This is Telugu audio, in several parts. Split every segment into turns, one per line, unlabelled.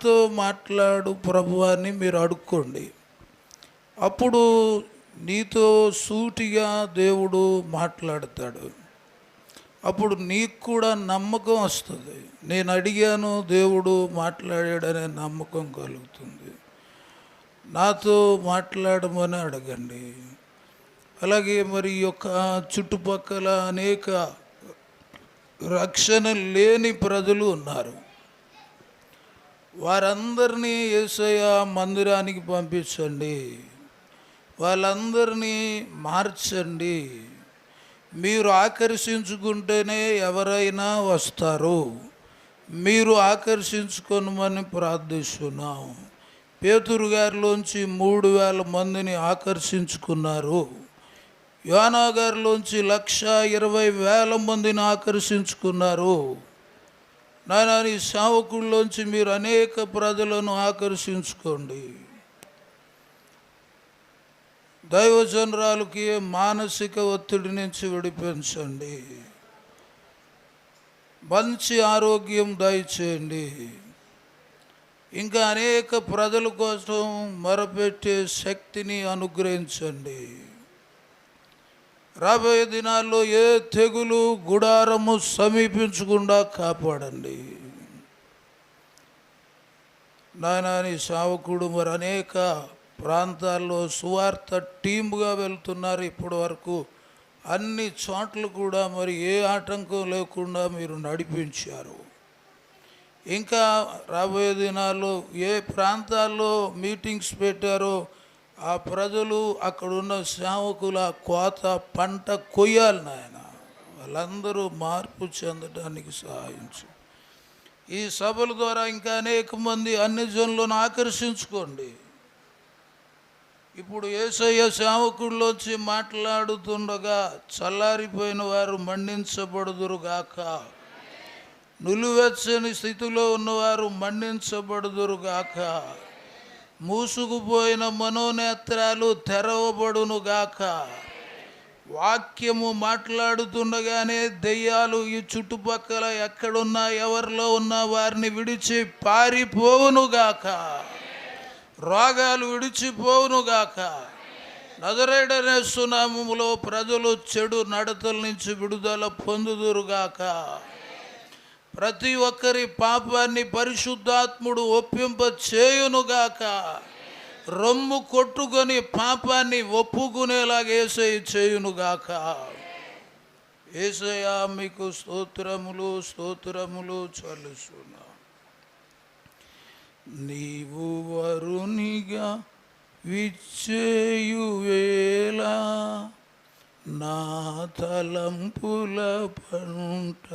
నాతో మాట్లాడు ప్రభువా అని మీరు అడుక్కోండి. అప్పుడు నీతో సూటిగా దేవుడు మాట్లాడతాడు. అప్పుడు నీకు కూడా నమ్మకం వస్తుంది. నేను అడిగాను, దేవుడు మాట్లాడాడనే నమ్మకం కలుగుతుంది. నాతో మాట్లాడమని అడగండి. అలాగే మరి ఈ యొక్క చుట్టుపక్కల అనేక రక్షణ లేని ప్రజలు ఉన్నారు. వారందరినీ యేసయ్య మందిరానికి పంపించండి, వాళ్ళందరినీ మార్చండి. మీరు ఆకర్షించుకుంటేనే ఎవరైనా వస్తారు. మీరు ఆకర్షించుకోమని ప్రార్థిస్తున్నాం. పేతురు గారిలోంచి 3000 మందిని ఆకర్షించుకున్నారు. యోనా గారిలోంచి 1,20,000 మందిని ఆకర్షించుకున్నారు. నాయనా, నీ సేవకుల్లోంచి మీరు అనేక ప్రజలను ఆకర్షించుకోండి. దైవజనరాలకి మానసిక ఒత్తిడి నుంచి విడిపించండి. మంచి ఆరోగ్యం దయచేయండి. ఇంకా అనేక ప్రజల కోసం మొరపెట్టే శక్తిని అనుగ్రహించండి. రాబోయే దినాల్లో ఏ తెగులు గుడారము సమీపించకుండా కాపాడండి. నాయనా, నీ సేవకుడు మరి అనేక ప్రాంతాల్లో సువార్త టీముగా వెళ్తున్నారు. ఇప్పటి వరకు అన్ని చోట్ల కూడా మరి ఏ ఆటంకం లేకుండా మీరు నడిపించారు. ఇంకా రాబోయే దినాల్లో ఏ ప్రాంతాల్లో మీటింగ్స్ పెట్టారో ఆ ప్రజలు, అక్కడున్న సేవకుల కోత పంట కొయ్యాలి నాయన. వాళ్ళందరూ మార్పు చెందడానికి సహాయించు. ఈ సభల ద్వారా ఇంకా అనేక మంది అన్ని జనులను ఆకర్షించుకోండి. ఇప్పుడు యేసయ్య సేవకుల్లోంచి మాట్లాడుతుండగా చల్లారిపోయిన వారు మండించబడుదురుగాక, నులివెచ్చని స్థితిలో ఉన్నవారు మండించబడుదురుగాక, మూసుకుపోయిన మనోనేత్రాలు తెరవబడునుగాక. వాక్యము మాట్లాడుతుండగానే దెయ్యాలు ఈ చుట్టుపక్కల ఎక్కడున్నా ఎవరిలో ఉన్నా వారిని విడిచి పారిపోవునుగాక, రోగాలు విడిచిపోవునుగాక. నజరేయుడైన యేసు నామములో ప్రజలు చెడు నడతల నుంచి విడుదల పొందుదురుగాక. ప్రతి ఒక్కరి పాపాన్ని పరిశుద్ధాత్ముడు ఒప్పింప చేయునుగాక. రొమ్ము కొట్టుకొని పాపాన్ని ఒప్పుకునేలాగా యేసయ్య చేయునుగాక. యేసయ్య మీకు స్తోత్రములు స్తోత్రములు చెల్లిస్తున్నా. నీవు వరునిగా విచ్చేయు వేళ నా తలంపుల పంట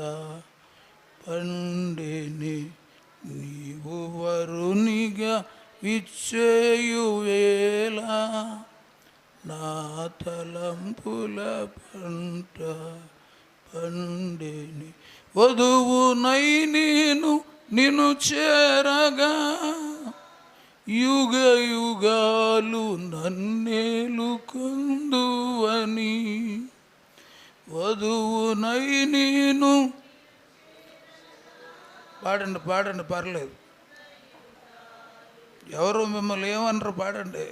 పండిని. నీవు వరునిగా విచ్చేయు వేళ నా తలంపుల పంట పండిని. వధువునై నేను నిన్ను చేరగా యుగ యుగాలు నన్నేలుకొందువని. వధువునై నేను పాడండి పాడండి, పర్లేదు. ఎవరు మిమ్మల్ని ఏమన్నారు, పాడండి.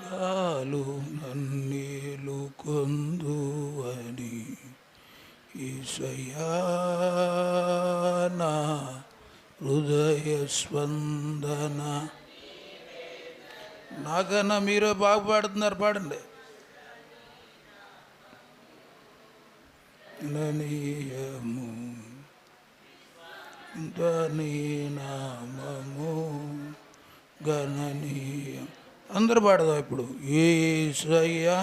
గాలు నన్నేలుకొందువని యేసయ్యా నా హృదయ స్పందన. నాకన్నా మీరే బాగా పాడుతున్నారు, పాడండి. గణనీయము నీ నామము గణనీయం. అందరూ పాడదాం ఇప్పుడు. యేసయ్యా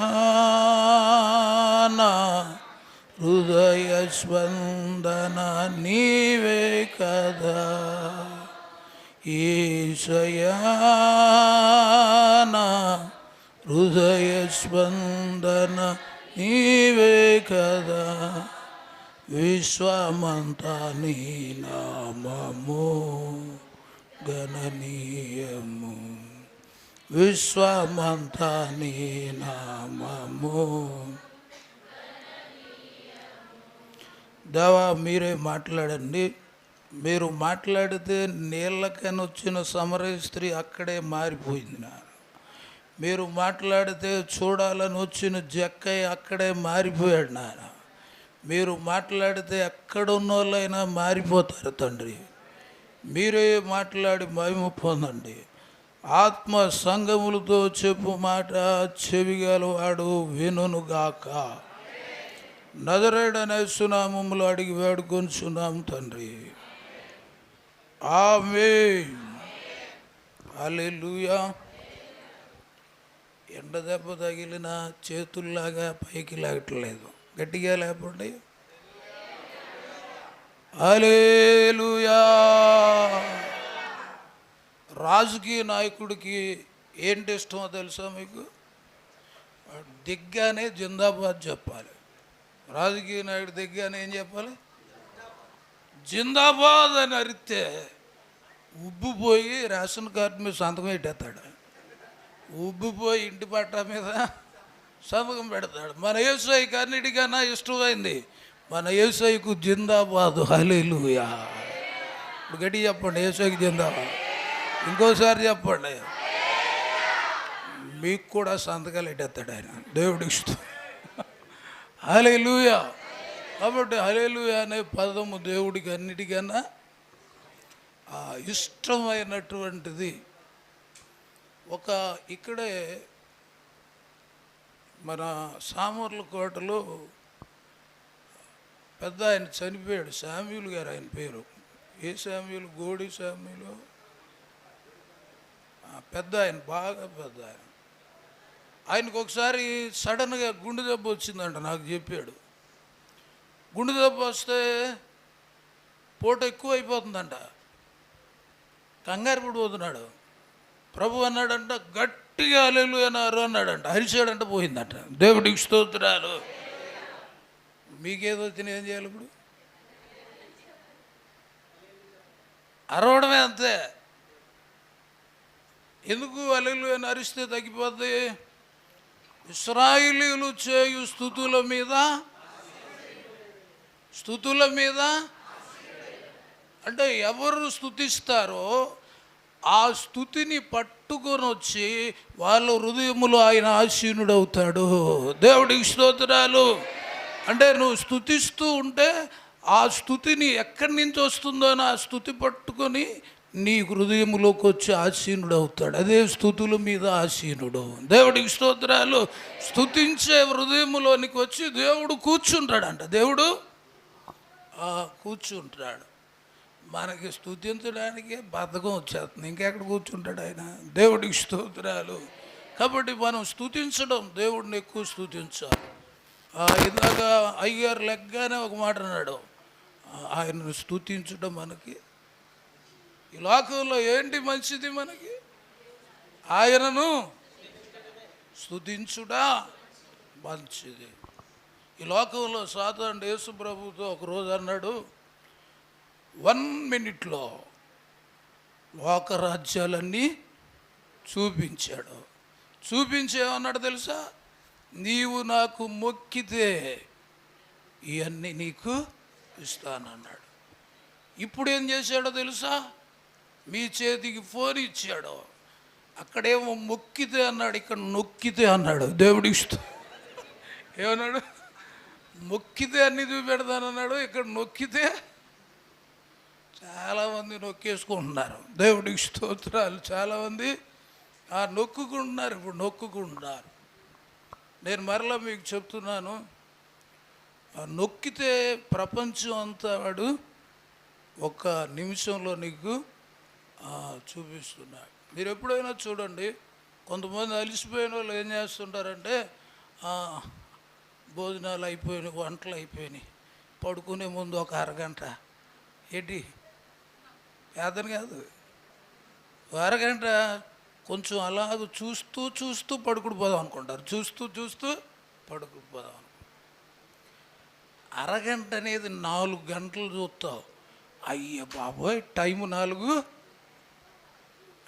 నా హృదయ స్పందన నీవే కదా. యేసయ్యా నా హృదయ స్పందన నీవే కదా. విశ్వమంతా నీ నామము గణనీయము. విశ్వమంతా నీ నామము. దేవా, మీరే మాట్లాడండి. మీరు మాట్లాడితే నీళ్ళకని వచ్చిన సమరయ స్త్రీ అక్కడే మారిపోయింది నాన్న. మీరు మాట్లాడితే చూడాలని వచ్చిన జక్కయ్య అక్కడే మారిపోయాడు నాన్న. మీరు మాట్లాడితే ఎక్కడున్న వాళ్ళైనా మారిపోతారు తండ్రి. మీరే మాట్లాడి మహిమ పొందండి. ఆత్మ సంగములతో చెప్పు మాట చెవిగలవాడు వినుగాక. నజరేయుడైన యేసు నామములో అడిగి వేడుకొనుచున్నాం తండ్రి. ఆమేన్. హల్లెలూయా. ఎండ దెబ్బ తగిలిన చేతుల్లాగా పైకి లాగట్లేదు. గట్టిగా లేపండి. హల్లెలూయా. రాజకీయ నాయకుడికి ఏంటి ఇష్టమో తెలుసా మీకు? దిగ్గానే జిందాబాద్ చెప్పాలి. రాజకీయ నాయకుడు దిగ్గానే ఏం చెప్పాలి? జిందాబాద్ అని అరిస్తే ఉబ్బిపోయి రేషన్ కార్డు మీద సంతకం పెట్టేస్తాడు. ఉబ్బిపోయి ఇంటి పట్టా మీద సంతకం పెడతాడు. మన యేసయ్యకి అన్నిటికన్నా ఇష్టమైంది మన యేసయ్యకు జిందాబాదు. హల్లెలూయా. ఇప్పుడు గట్టి చెప్పండి, యేసయ్యకి జిందాబాద్. ఇంకోసారి చెప్పండి. మీకు కూడా సంతకాలు పెట్టేస్తాడు ఆయన. దేవుడికి ఇష్టం. హల్లెలూయా. కాబట్టి హల్లెలూయా అనే పదము దేవుడికి అన్నిటికన్నా ఇష్టమైనటువంటిది. ఇక్కడే మన సామర్లకోటలో పెద్ద ఆయన చనిపోయాడు. శామ్యూల్ గారు ఆయన పేరు. ఏ శామ్యూల్? గోడి శామ్యూలు. పెద్ద ఆయన, బాగా పెద్ద ఆయన. ఆయనకు ఒకసారి సడన్గా గుండె దెబ్బ వచ్చిందంట. నాకు చెప్పాడు. గుండె దెబ్బ వస్తే పూట ఎక్కువ అయిపోతుందంట. కంగారు పడిపోతున్నాడు. ప్రభు అన్నాడంట, గట్టిగా హల్లెలూయా అన్నారు అన్నాడంట. అరిచాడంట, పోయిందంట. దేవుడికి స్తోత్రాలు. మీకేదో వచ్చిన ఏం చేయాలి ఇప్పుడు? అరవడమే, అంతే. ఎందుకు హల్లెలూయా అని అరిస్తే తగ్గిపోద్ది? ఇశ్రాయేలీయులు చేయు స్తుతుల మీద అంటే ఎవరు స్తుతిస్తారో ఆ స్తుతిని పట్టుకొని వచ్చి వాళ్ళ హృదయములో ఆయన ఆసీనుడవుతాడు. దేవుడికి స్తోత్రాలు. అంటే నువ్వు స్తుతిస్తూ ఉంటే ఆ స్తుతిని ఎక్కడి నుంచి వస్తుందో ఆ స్తుతి పట్టుకొని నీ హృదయంలోకి వచ్చి ఆసీనుడు అవుతాడు. అదే స్తుతుల మీద ఆసీనుడు. దేవుడికి స్తోత్రాలు. స్తుతించే హృదయంలోనికి వచ్చి దేవుడు కూర్చుంటాడంట. దేవుడు కూర్చుంటాడు. మనకి స్తుతించడానికి బద్ధకం వచ్చేస్తుంది. ఇంకెక్కడ కూర్చుంటాడు ఆయన? దేవుడికి స్తోత్రాలు. కాబట్టి మనం స్తుతించడం, దేవుడిని ఎక్కువ స్తుతించాలి. ఇందాక అయ్యారు లెగ్గానే ఒక మాట అన్నాడు, ఆయనను స్తుతించడం మనకి ఈ లోకంలో ఏంటి మంచిది? మనకి ఆయనను స్తుతించుడా మంచిది. ఈ లోకంలో సాతానుడు యేసు ప్రభుతో ఒకరోజు అన్నాడు, 1 minute లోకరాజ్యాలన్నీ చూపించాడు. చూపించేమన్నాడు తెలుసా? నీవు నాకు మొక్కితే ఇవన్నీ నీకు ఇస్తానన్నాడు. ఇప్పుడు ఏం చేశాడో తెలుసా? మీ చేతికి ఫోన్ ఇచ్చాడు. అక్కడేమో మొక్కితే అన్నాడు, ఇక్కడ నొక్కితే అన్నాడు. దేవుడి ఇష్టం. ఏమన్నాడు? మొక్కితే అన్నీ చూపెడతానన్నాడు. ఇక్కడ నొక్కితే చాలామంది నొక్కేసుకుంటున్నారు. దేవుడికి స్తోత్రాలు. చాలామంది నొక్కుకుంటున్నారు. ఇప్పుడు నొక్కుకుంటున్నారు. నేను మరలా మీకు చెప్తున్నాను, నొక్కితే ప్రపంచం అంతా వాడు ఒక నిమిషంలో నీకు చూపిస్తున్నాడు. మీరు ఎప్పుడైనా చూడండి, కొంతమంది అలిసిపోయిన వాళ్ళు ఏం చేస్తుంటారంటే, భోజనాలు అయిపోయినాయి, వంటలు అయిపోయినాయి, పడుకునే ముందు ఒక అరగంట, ఏంటి పేదని కాదు, అరగంట కొంచెం అలాగ చూస్తూ చూస్తూ పడుకుడిపోదాం అనుకుంటారు. చూస్తూ చూస్తూ పడుకుడిపోదాం అనుకుంటారు. అరగంట అనేది 4 గంటలు చూస్తావు. అయ్య బాబోయ్, టైము 4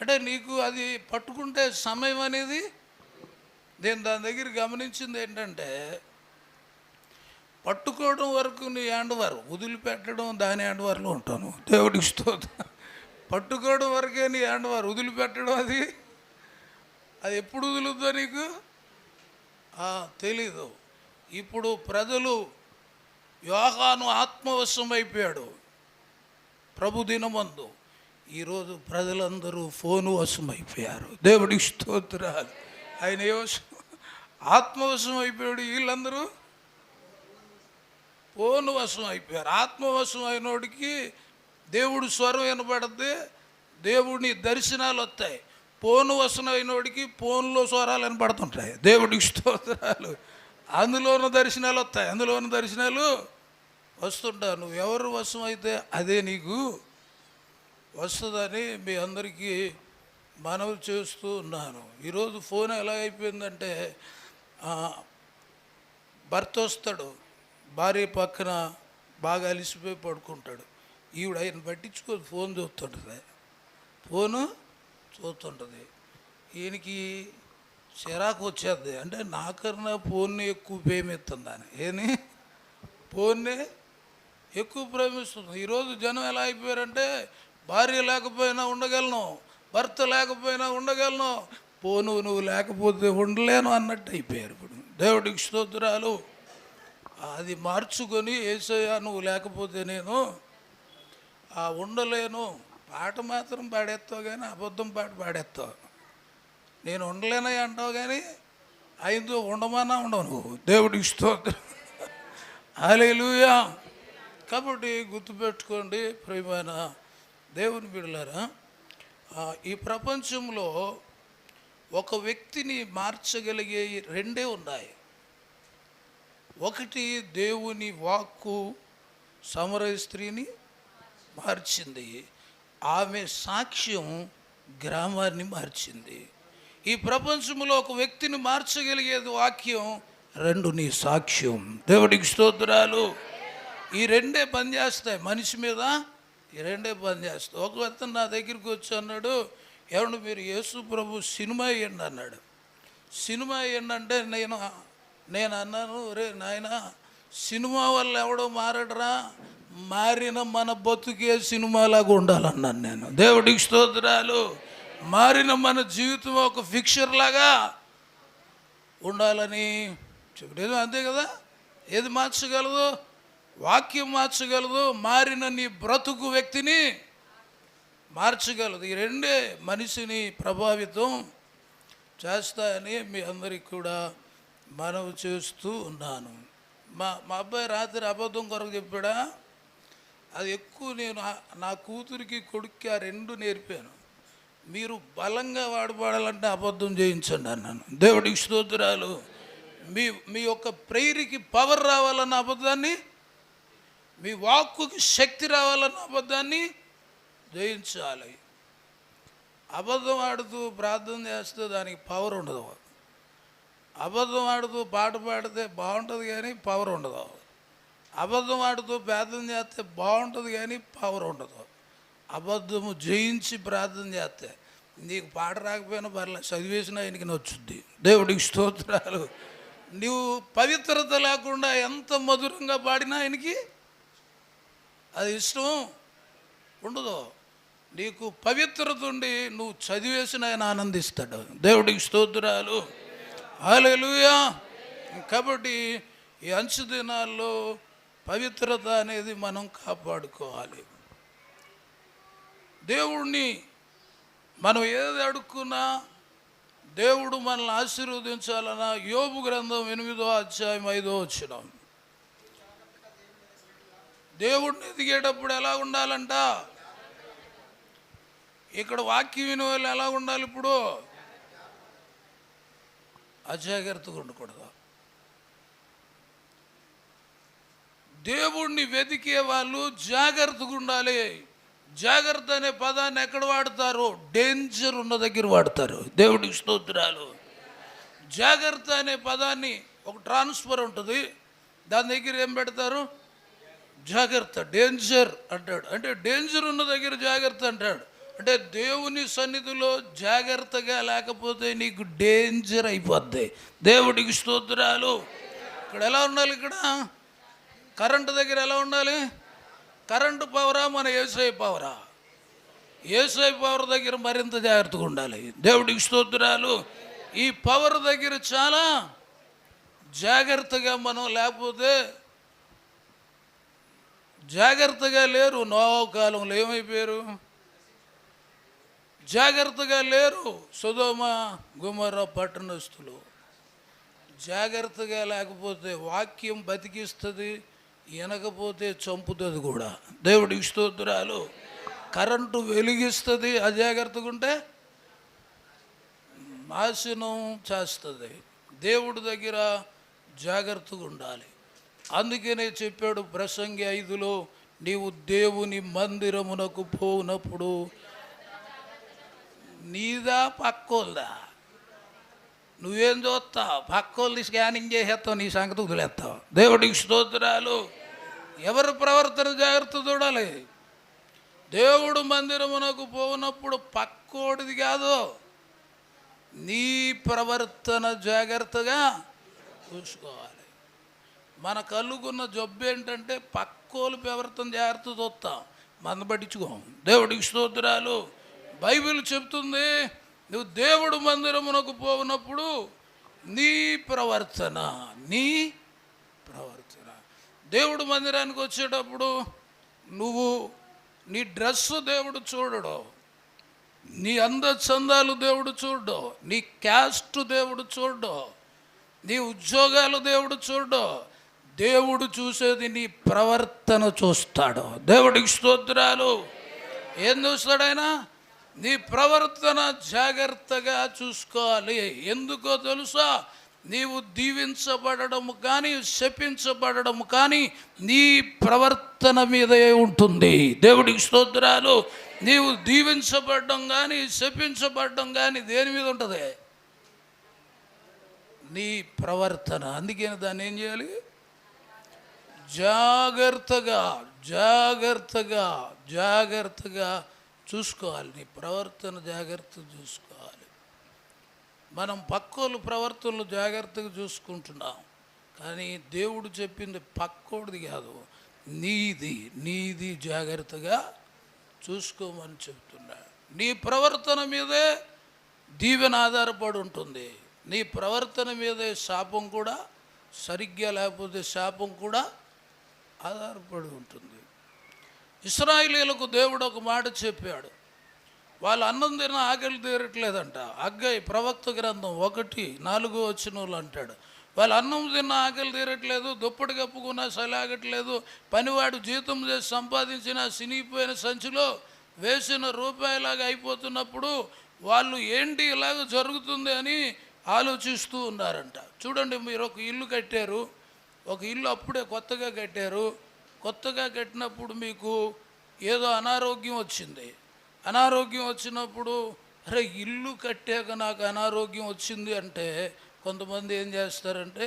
అంటే నీకు అది పట్టుకుంటే సమయం అనేది. నేను దాని దగ్గర గమనించింది ఏంటంటే, పట్టుకోవడం వరకు నీ హ్యాండ్వార్, వదిలిపెట్టడం దాని హ్యాండ్వార్లో ఉంటాను. దేవుడికి స్తోత్రం. పట్టుకోవడం వరకే నీ హ్యాండ్వార్, వదిలిపెట్టడం అది ఎప్పుడు వదులుద్దో నీకు తెలీదు. ఇప్పుడు ప్రజలు యోహాను ఆత్మవశం అయిపోయాడు ప్రభు దినమందు. ఈరోజు ప్రజలందరూ ఫోను వశం అయిపోయారు. దేవుడికి స్తోత్రాలు. ఆయన ఆత్మవశం అయిపోయాడు, వీళ్ళందరూ ఫోను వశం అయిపోయారు. ఆత్మవశం అయినోడికి దేవుడు స్వరం వినపడద్ది, దేవుడిని దర్శనాలు వస్తాయి. ఫోను వశం అయినోడికి ఫోన్లో స్వరాలు వినపడుతుంటాయి. దేవుడికి స్తోత్రాలు. అందులోని దర్శనాలు వస్తాయి, అందులోని దర్శనాలు వస్తుంటాయి. నువ్వు ఎవరు వశం అయితే అదే నీకు వస్తుందని మీ అందరికీ మనవి చేస్తూ ఉన్నాను. ఈరోజు ఫోన్ ఎలా అయిపోయిందంటే, భర్త వస్తాడు, భార్య పక్కన బాగా అలిసిపోయి పడుకుంటాడు, ఈవిడ ఆయన పట్టించుకోదు, ఫోన్ చూస్తుంటుంది, ఫోను చూస్తుంటుంది. ఈయనకి చిరాకు వచ్చేది. అంటే నాకన్నా ఫోన్ని ఎక్కువ ప్రేమిస్తుందని, ఏని ఫోన్నే ఎక్కువ ప్రేమిస్తుంది. ఈరోజు జనం ఎలా అయిపోయారంటే, భార్య లేకపోయినా ఉండగలను, భర్త లేకపోయినా ఉండగలను, ఫోను నువ్వు లేకపోతే ఉండలేను అన్నట్టు అయిపోయారు ఇప్పుడు. దేవుడికి స్తోత్రాలు. అది మార్చుకొని, యేసయ్యా నువ్వు లేకపోతే నేను ఉండలేను. పాట మాత్రం పాడేస్తావు కానీ అబద్ధం పాట పాడేస్తావు. నేను ఉండలేనని అంటావు కానీ ఆయనతో ఉండమన్నా ఉండవు నువ్వు. దేవుడికి స్తోత్రం. హల్లెలూయా. కాబట్టి గుర్తుపెట్టుకోండి ప్రియమైన దేవుని బిడ్డలారా, ఈ ప్రపంచంలో ఒక వ్యక్తిని మార్చగలిగే రెండే ఉన్నాయి. ఒకటి, దేవుని వాక్కు సమరయ స్త్రీని మార్చింది, ఆమె సాక్ష్యం గ్రామాన్ని మార్చింది. ఈ ప్రపంచంలో ఒక వ్యక్తిని మార్చగలిగేది వాక్యం, రెండు నీ సాక్ష్యం. దేవుడికి స్తోత్రాలు. ఈ రెండే పనిచేస్తాయి మనిషి మీద, ఈ రెండే పనిచేస్తాయి. ఒక వ్యక్తి నా దగ్గరికి వచ్చి అన్నాడు, ఏమన్నా మీరు యేసు ప్రభు సినిమా వేయండి అన్నాడు. సినిమా వేయండి అంటే నేను అన్నాను, రే నాయన, సినిమా వల్ల ఎవడో మారడరా, మారిన మన బతుకే సినిమాలాగా ఉండాలన్నాను నేను. దేవుడికి స్తోత్రాలు. మారిన మన జీవితం ఒక ఫిక్చర్ లాగా ఉండాలని చెప్పలేదు. అంతే కదా. ఏది మార్చగలదు? వాక్యం మార్చగలదు. మారిన నీ బ్రతుకు వ్యక్తిని మార్చగలదు. ఈ రెండే మనిషిని ప్రభావితం చేస్తాయని మీ అందరికి కూడా మనవి చేస్తూ ఉన్నాను. మా అబ్బాయి రాత్రి అబద్ధం కొరకు చెప్పాడా, అది ఎక్కువ నేను నా కూతురికి కొడుక్కి ఆ రెండు నేర్పాను. మీరు బలంగా వాడబడాలంటే అబద్ధం చేయించండి అన్నాను. దేవుడికి స్తోత్రాలు. మీ యొక్క ప్రేయర్కి పవర్ రావాలన్న అబద్ధాన్ని, మీ వాక్కుకి శక్తి రావాలన్న అబద్ధాన్ని జయించాలి. అబద్ధం ఆడుతూ ప్రార్థన చేస్తే దానికి పవర్ ఉండదు. అబద్ధం ఆడుతూ పాట పాడితే బాగుంటుంది కానీ పవర్ ఉండదు. అబద్ధం ఆడుతూ ప్రార్థన చేస్తే బాగుంటుంది కానీ పవర్ ఉండదు. అబద్ధము జయించి ప్రార్థన చేస్తే నీకు పాట రాకపోయినా పర్లేదు, చదివేసిన ఆయనకి నచ్చుద్ది. దేవుడికి స్తోత్రాలు. నువ్వు పవిత్రత లేకుండా ఎంత మధురంగా పాడినా ఆయనకి అది ఇష్టం ఉండదు. నీకు పవిత్రత ఉండి నువ్వు చదివేసిన ఆయన ఆనందిస్తాడు. దేవుడికి స్తోత్రాలు. హల్లెలూయా. కాబట్టి ఈ అంచు దినాల్లో పవిత్రత అనేది మనం కాపాడుకోవాలి. దేవుడిని మనం ఏది అడుక్కున్నా దేవుడు మనల్ని ఆశీర్వదించాలన్న యోబు గ్రంథం 8వ అధ్యాయం 5వ వచనం. దేవుడిని ఎదిగేటప్పుడు ఎలా ఉండాలంట? ఇక్కడ వాక్యం వినే వాళ్ళు ఎలా ఉండాలి? ఇప్పుడు అజాగ్రత్తగా ఉండకూడదు. దేవుణ్ణి వెతికే వాళ్ళు జాగ్రత్తగా ఉండాలి. జాగ్రత్త అనే పదాన్ని ఎక్కడ వాడతారు? డేంజర్ ఉన్న దగ్గర వాడతారు. దేవుడికి స్తోత్రాలు. జాగ్రత్త అనే పదాన్ని ఒక ట్రాన్స్ఫర్ ఉంటుంది, దాని దగ్గర ఏం పెడతారు? జాగ్రత్త. డేంజర్ అంటాడు, అంటే డేంజర్ ఉన్న దగ్గర జాగ్రత్త అంటాడు. అంటే దేవుని సన్నిధిలో జాగ్రత్తగా లేకపోతే నీకు డేంజర్ అయిపోద్ది. దేవుడికి స్తోత్రాలు. ఇక్కడ ఎలా ఉండాలి? ఇక్కడ కరెంటు దగ్గర ఎలా ఉండాలి? కరెంటు పవరా మన యేసయ్య పవరా? యేసయ్య పవర్ దగ్గర మరింత జాగ్రత్తగా ఉండాలి. దేవుడికి స్తోత్రాలు. ఈ పవర్ దగ్గర చాలా జాగ్రత్తగా మనం లేకపోతే, జాగ్రత్తగా లేరు. నోవహు కాలంలో ఏమైపోయారు? జాగ్రత్తగా లేరు సొదొమ గొమొర్రా పట్టణస్థులు. జాగ్రత్తగా లేకపోతే వాక్యం బతికిస్తుంది, వినకపోతే చంపుతుంది కూడా. దేవుడికి స్తోత్రాలు. కరెంటు వెలిగిస్తుంది, అజాగ్రత్తగా ఉంటే నాశనం చేస్తుంది. దేవుడి దగ్గర జాగ్రత్తగా ఉండాలి. అందుకనే చెప్పాడు ప్రసంగి 5లో, నీవు దేవుని మందిరమునకు పోనప్పుడు నీదా పక్కోల్దా? నువ్వేం చూస్తావు? పక్కోల్ని స్కానింగ్ చేసేస్తావు, నీ సంగతి వదిలేస్తావు. దేవుడికి స్తోత్రాలు. ఎవరి ప్రవర్తన జాగ్రత్త చూడాలి. దేవుడు మందిరమునకు పోనప్పుడు పక్కోడిది కాదు, నీ ప్రవర్తన జాగ్రత్తగా చూసుకోవాలి. మన కళ్ళుకున్న జబ్బు ఏంటంటే పక్కోలు ప్రవర్తన జాగ్రత్త చూస్తాం, మన పట్టించుకోం. దేవుడికి స్తోత్రాలు. బైబిల్ చెప్తుంది, నువ్వు దేవుడు మందిరమునకు పోనప్పుడు నీ ప్రవర్తన, నీ ప్రవర్తన. దేవుడు మందిరానికి వచ్చేటప్పుడు నువ్వు నీ డ్రెస్సు దేవుడు చూడడు, నీ అందచందాలు దేవుడు చూడడు, నీ క్యాస్ట్ దేవుడు చూడడు, నీ ఉద్యోగాలు దేవుడు చూడడు. దేవుడు చూసేది నీ ప్రవర్తన చూస్తాడు. దేవుడికి స్తోత్రాలు. ఏం చూస్తాడైనా? నీ ప్రవర్తన జాగ్రత్తగా చూసుకోవాలి. ఎందుకో తెలుసా? నీవు దీవించబడము కానీ శపించబడము కానీ నీ ప్రవర్తన మీదే ఉంటుంది. దేవుడికి స్తోత్రాలు. నీవు దీవించబడడం కానీ శపించబడడం కానీ దేని మీద ఉంటుంది? నీ ప్రవర్తన. అందుకని దాన్ని ఏం చేయాలి? జాగ్రత్తగా జాగ్రత్తగా జాగ్రత్తగా చూసుకోవాలి. నీ ప్రవర్తన జాగ్రత్తగా చూసుకోవాలి. మనం పక్కోళ్ళు ప్రవర్తనలు జాగ్రత్తగా చూసుకుంటున్నాం, కానీ దేవుడు చెప్పింది పక్కోడిది కాదు, నీది జాగ్రత్తగా చూసుకోమని చెప్తున్నాడు. నీ ప్రవర్తన మీదే దీవెన ఆధారపడి ఉంటుంది. నీ ప్రవర్తన మీదే శాపం కూడా, సరిగ్గా లేకపోతే శాపం కూడా ఆధారపడి ఉంటుంది. ఇశ్రాయేలీయులకు దేవుడు ఒక మాట చెప్పాడు. వాళ్ళు అన్నం తిన్న ఆకలి తీరట్లేదంట. హగ్గై ప్రవక్త గ్రంథం 1:4 అంటాడు, వాళ్ళు అన్నం తిన్న ఆకలి తీరట్లేదు, దుప్పటి కప్పుకున్నా సలాగట్లేదు, పనివాడు జీతం చేసి సంపాదించిన సినిగిపోయిన సంచిలో వేసిన రూపాయలాగా అయిపోతున్నప్పుడు వాళ్ళు ఏంటి ఇలాగ జరుగుతుంది అని ఆలోచిస్తూ ఉన్నారంట. చూడండి, మీరు ఒక ఇల్లు కట్టారు, ఒక ఇల్లు అప్పుడే కొత్తగా కట్టారు. కొత్తగా కట్టినప్పుడు మీకు ఏదో అనారోగ్యం వచ్చింది. అనారోగ్యం వచ్చినప్పుడు, అరే ఇల్లు కట్టాక నాకు అనారోగ్యం వచ్చింది అంటే కొంతమంది ఏం చేస్తారంటే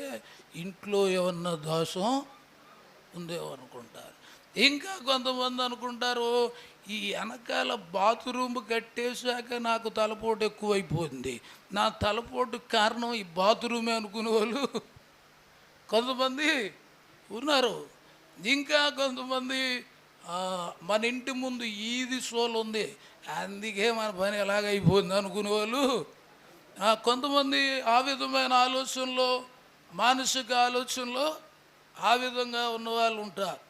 ఇంట్లో ఏమన్నా దోషం ఉందేమో అనుకుంటారు. ఇంకా కొంతమంది అనుకుంటారు, ఈ వెనకాల బాత్రూమ్ కట్టేశాక నాకు తలపోటు ఎక్కువైపోయింది, నా తలపోటు కారణం ఈ బాత్రూమే అనుకునే వాళ్ళు కొంతమంది ఉన్నారు. ఇంకా కొంతమంది మన ఇంటి ముందు ఈది సోలు ఉంది, అందుకే మన పని ఎలాగైపోయింది అనుకునే వాళ్ళు. కొంతమంది ఆ విధమైన ఆలోచనలో, మానసిక ఆలోచనలో ఆ విధంగా ఉన్నవాళ్ళు ఉంటారు.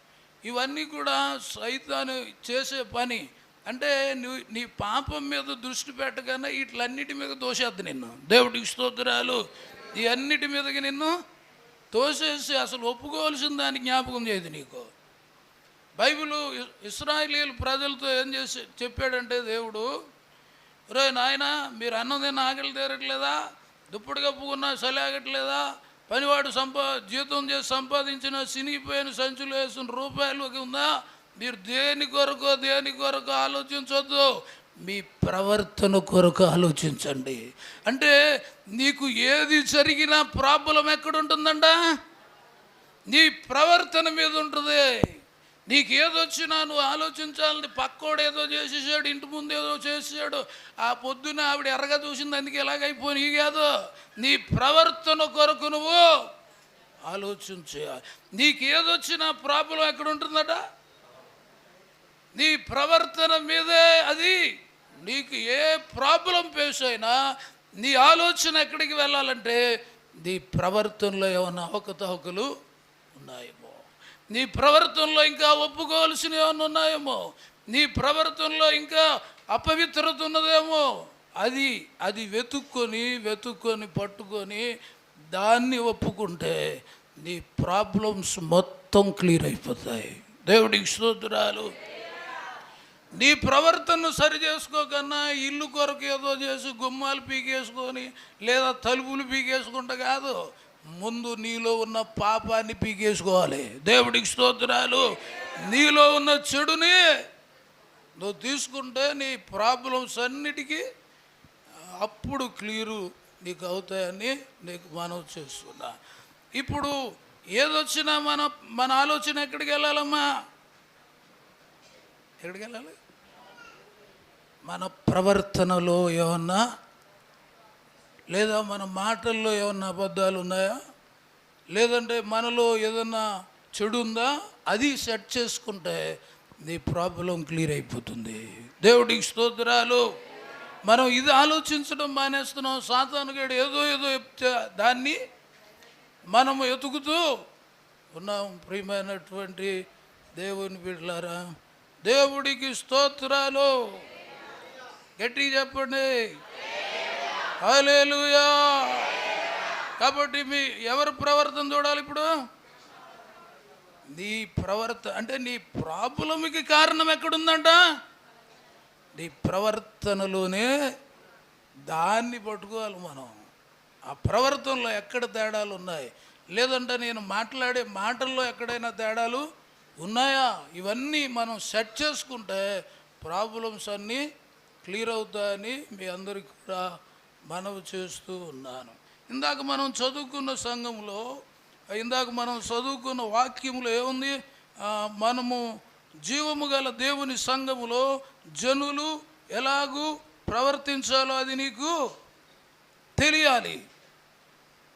ఇవన్నీ కూడా సైతాను చేసే పని. అంటే నీ పాపం మీద దృష్టి పెట్టగానే వీటిలన్నిటి మీద దోషేద్ది నిన్ను. దేవుడికి స్తోత్రాలు. ఈ అన్నిటి మీదకి నిన్ను తోసేసి అసలు ఒప్పుకోవాల్సిన దాన్ని జ్ఞాపకం చేయదు నీకు. బైబిలు ఇశ్రాయేలీయుల ప్రజలతో ఏం చేసి చెప్పాడంటే దేవుడు, రే నాయన, మీరు అన్నం తిన్న ఆకలి తీరట్లేదా, దుప్పటి కప్పుకున్నా సలాగట్లేదా, పనివాడు జీతం చేసి సంపాదించిన సినిగిపోయిన సంచులు వేసిన రూపాయలు ఉందా, మీరు దేని కొరకు ఆలోచించొద్దు, మీ ప్రవర్తన కొరకు ఆలోచించండి. అంటే నీకు ఏది జరిగినా ప్రాబ్లం ఎక్కడుంటుందంట? నీ ప్రవర్తన మీద ఉంటుంది. నీకు ఏదొచ్చినా నువ్వు ఆలోచించాలని, పక్కోడు ఏదో చేసేసాడు, ఇంటి ముందు ఏదో చేసాడు, ఆ పొద్దున ఆవిడ ఎర్రగా చూసింది అందుకే ఎలాగైపోయి కాదు, నీ ప్రవర్తన కొరకు నువ్వు ఆలోచన చేయాలి. నీకు ఏదొచ్చినా ప్రాబ్లం ఎక్కడ ఉంటుందట? నీ ప్రవర్తన మీదే అది. నీకు ఏ ప్రాబ్లం ఫేస్ అయినా నీ ఆలోచన ఎక్కడికి వెళ్ళాలంటే నీ ప్రవర్తనలో ఏమన్నా అవకతవకలు ఉన్నాయేమో, నీ ప్రవర్తనలో ఇంకా ఒప్పుకోవాల్సినవి ఏమన్నా ఉన్నాయేమో, నీ ప్రవర్తనలో ఇంకా అపవిత్రత ఉన్నదేమో, అది వెతుక్కొని పట్టుకొని దాన్ని ఒప్పుకుంటే నీ ప్రాబ్లమ్స్ మొత్తం క్లియర్ అయిపోతాయి. దేవుడికి స్తోత్రాలు. నీ ప్రవర్తనను సరి చేసుకోకన్నా ఇల్లు కొరకు ఏదో చేసి గుమ్మాలు పీకేసుకొని లేదా తలుపులు పీకేసుకుంటా కాదు, ముందు నీలో ఉన్న పాపాన్ని పీకేసుకోవాలి. దేవుడికి స్తోత్రాలు. నీలో ఉన్న చెడుని నువ్వు తీసుకుంటే నీ ప్రాబ్లమ్స్ అన్నిటికీ అప్పుడు క్లియరు నీకు అవుతాయని నీకు మనవి చేస్తున్నా. ఇప్పుడు ఏదొచ్చినా మన ఆలోచన ఎక్కడికి వెళ్ళాలమ్మా? ఎక్కడికి వెళ్ళాలి? మన ప్రవర్తనలో ఏమన్నా లేదా మన మాటల్లో ఏమన్నా అబద్ధాలు ఉన్నాయా, లేదంటే మనలో ఏదన్నా చెడు ఉందా, అది సెట్ చేసుకుంటే నీ ప్రాబ్లం క్లియర్ అయిపోతుంది. దేవుడికి స్తోత్రాలు. మనం ఇది ఆలోచించడం మానేస్తున్నాం. సాతానుగాడు ఏదో చెప్తే దాన్ని మనము ఎతుకుతూ ఉన్నాం. ప్రియమైనటువంటి దేవుని బిడ్డలారా, దేవుడికి స్తోత్రాలు. గట్టిగా చెప్పండి, హల్లెలూయా. కాబట్టి ఎవరి ప్రవర్తన చూడాలి ఇప్పుడు? నీ ప్రవర్తన అంటే నీ ప్రాబ్లంకి కారణం ఎక్కడుందంట? నీ ప్రవర్తనలోనే దాన్ని పట్టుకోవాలి మనం. ఆ ప్రవర్తనలో ఎక్కడ తేడాలు ఉన్నాయి, లేదంటే నేను మాట్లాడే మాటల్లో ఎక్కడైనా తేడాలు ఉన్నాయా, ఇవన్నీ మనం సెట్ చేసుకుంటే ప్రాబ్లమ్స్ అన్నీ క్లియర్ అవుతాయని మీ అందరికీ కూడా మనవి చేస్తూ ఉన్నాను. ఇందాక మనం చదువుకున్న వాక్యంలో ఏముంది? మనము జీవము గల దేవుని సంఘములో జనులు ఎలాగూ ప్రవర్తించాలో అది నీకు తెలియాలి.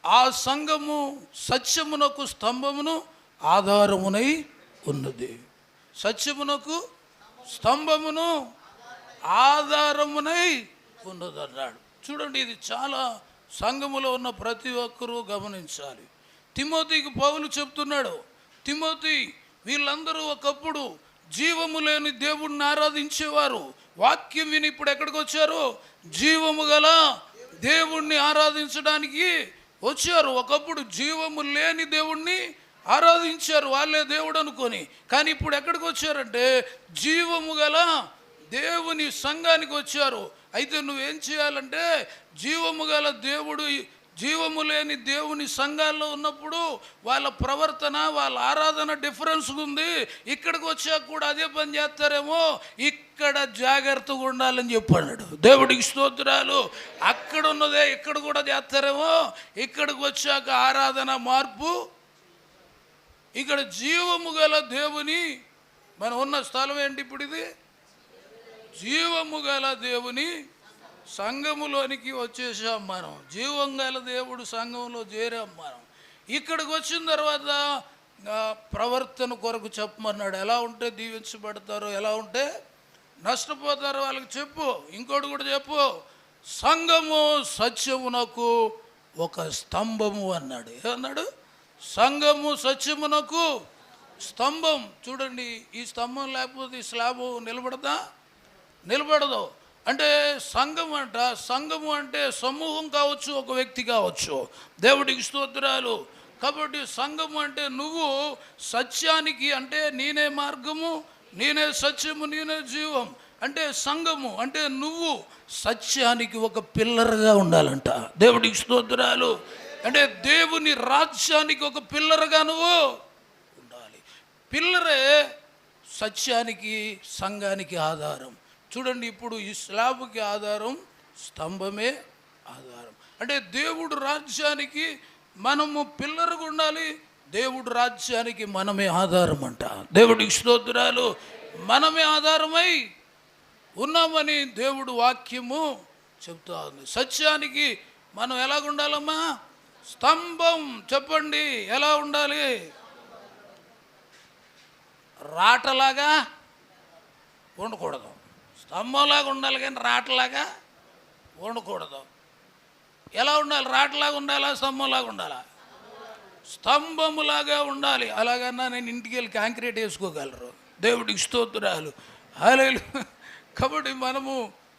ఆ సంఘము సత్యమునకు స్తంభమును ఆధారమునై ఉన్నది. సత్యమునకు స్తంభమును ఆధారమునై ఉన్నది అన్నాడు. చూడండి, ఇది చాలా సంఘములో ఉన్న ప్రతి ఒక్కరూ గమనించాలి. తిమోతికి పౌలు చెప్తున్నాడు, తిమోతి, వీళ్ళందరూ ఒకప్పుడు జీవము లేని దేవుణ్ణి ఆరాధించేవారు. వాక్యం విని ఇప్పుడు ఎక్కడికి వచ్చారు? జీవము గల దేవుణ్ణి ఆరాధించడానికి వచ్చారు. ఒకప్పుడు జీవము లేని దేవుణ్ణి ఆరాధించారు వాళ్ళే దేవుడు అనుకొని. కానీ ఇప్పుడు ఎక్కడికి వచ్చారంటే జీవము గల దేవుని సంఘానికి వచ్చారు. అయితే నువ్వేం చేయాలంటే జీవము గల దేవుడు, జీవము లేని దేవుని సంఘాల్లో ఉన్నప్పుడు వాళ్ళ ప్రవర్తన, వాళ్ళ ఆరాధన డిఫరెన్స్ ఉంది. ఇక్కడికి వచ్చాక కూడా అదే పని చేస్తారేమో, ఇక్కడ జాగ్రత్తగా ఉండాలని చెప్పాడు. దేవుడికి స్తోత్రాలు. అక్కడ ఉన్నదే ఇక్కడ కూడా చేస్తారేమో, ఇక్కడికి వచ్చాక ఆరాధన మార్పు. ఇక్కడ జీవము గల దేవుని, మనం ఉన్న స్థలం ఏంటి ఇప్పుడు? ఇది జీవము గల దేవుని సంఘములోనికి వచ్చేసాం మనం. జీవం గల దేవుడు సంఘంలో చేరాం మనం. ఇక్కడికి వచ్చిన తర్వాత ప్రవర్తన కొరకు చెప్పమన్నాడు. ఎలా ఉంటే దీవించబడతారో, ఎలా ఉంటే నష్టపోతారో వాళ్ళకి చెప్పు. ఇంకోటి కూడా చెప్పు, సంఘము సత్యమునకు ఒక స్తంభము అన్నాడు. ఏమన్నాడు? సంఘము సత్యమునకు స్తంభం. చూడండి, ఈ స్తంభం లేకపోతే ఈ స్లాబు నిలబడదు. అంటే సంఘము అంటే సమూహం కావచ్చు, ఒక వ్యక్తి కావచ్చు. దేవుడికి స్తోత్రాలు. కాబట్టి సంఘము అంటే నువ్వు సత్యానికి, అంటే నేనే మార్గము, నేనే సత్యము, నేనే జీవం. అంటే సంఘము అంటే నువ్వు సత్యానికి ఒక పిల్లర్గా ఉండాలంట. దేవుడికి స్తోత్రాలు. అంటే దేవుని రాజ్యానికి ఒక పిల్లర్గా నువ్వు ఉండాలి. పిల్లరే సత్యానికి, సంఘానికి ఆధారం. చూడండి, ఇప్పుడు ఈ స్లాబ్కి ఆధారం స్తంభమే ఆధారం. అంటే దేవుడు రాజ్యానికి మనము పిల్లరుగా ఉండాలి, దేవుడు రాజ్యానికి మనమే ఆధారం అంట. దేవుడికి స్తోత్రాలు. మనమే ఆధారమై ఉన్నామని దేవుడు వాక్యము చెప్తా ఉంది. సత్యానికి మనం ఎలాగుండాలమ్మా? స్తంభం చెప్పండి ఎలా ఉండాలి? రాటలాగా ఉండకూడదు. స్తంభంలాగా ఉండాలి కానీ రాటలాగా ఉండకూడదు. ఎలా ఉండాలి? రాటలాగా ఉండాలా? స్తంభంలాగా ఉండాలా? స్తంభములాగా ఉండాలి. అలాగన్నా నేను ఇంటికి వెళ్ళి కాంక్రీట్ వేసుకోగలరు. దేవుడికి స్తోత్రాలు. హల్లెలూయా. కాబట్టి మనము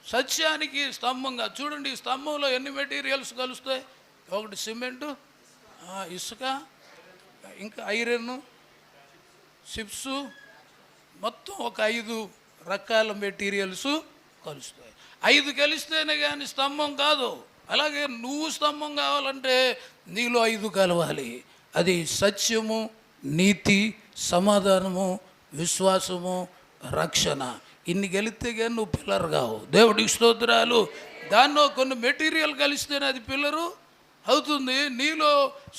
సత్యానికి స్తంభంగా చూడండి. ఈ స్తంభంలో ఎన్ని మెటీరియల్స్ కలుస్తాయి? ఒకటి సిమెంటు, ఇసుక, ఇంకా ఐరన్, చిప్స్, మొత్తం ఒక 5 రకాల మెటీరియల్స్ కలుస్తాయి. 5 కలిస్తేనే కానీ స్తంభం కాదు. అలాగే నువ్వు స్తంభం కావాలంటే నీలో 5 కలవాలి. అది సత్యము, నీతి, సమాధానము, విశ్వాసము, రక్షణ. ఇన్ని కలిస్తే కానీ నువ్వు పిల్లర్ కావు. దేవుడికి స్తోత్రాలు. దానిలో కొన్ని మెటీరియల్ కలిస్తేనే అది పిల్లరు అవుతుంది. నీలో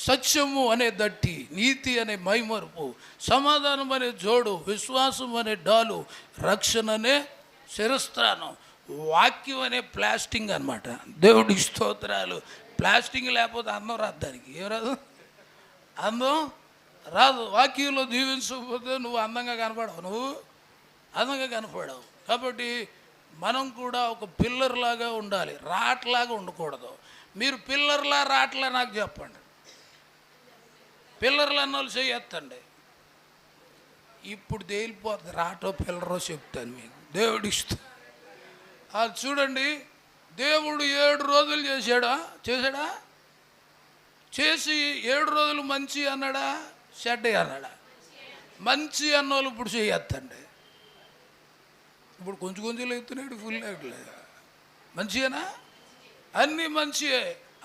సత్యము అనే దట్టి, నీతి అనే మైమరుపు, సమాధానం అనే జోడు, విశ్వాసం అనే డాలు, రక్షణ అనే శిరస్త్రానం, వాక్యం అనే ప్లాస్టింగ్ అనమాట. దేవుడికి స్తోత్రాలు. ప్లాస్టింగ్ లేకపోతే అందం రాదు. దానికి ఏం రాదు? అందం రాదు. వాక్యంలో దీవించకపోతే నువ్వు అందంగా కనపడవు. నువ్వు అందంగా కనపడవు. కాబట్టి మనం కూడా ఒక పిల్లర్ లాగా ఉండాలి, రాట్లాగా ఉండకూడదు. మీరు పిల్లర్లా రాట్లా నాకు చెప్పండి. పిల్లర్లు అన్న వాళ్ళు చేయొద్దండి. ఇప్పుడు తేలిపోతుంది రాటో పిల్లరో చెప్తాను మీకు. దేవుడి ఇష్టం. అది చూడండి, దేవుడు 7 రోజులు చేశాడా? చేసి 7 రోజులు మంచి అన్నాడా? చెడ్డ అన్నాడా? మంచి అన్నోళ్ళు ఇప్పుడు చేయొద్దండి. ఇప్పుడు కొంచెం ఎత్తున్నాడు, ఫుల్ ఎక్కలేదు. మంచిగానా? అన్నీ మంచియే,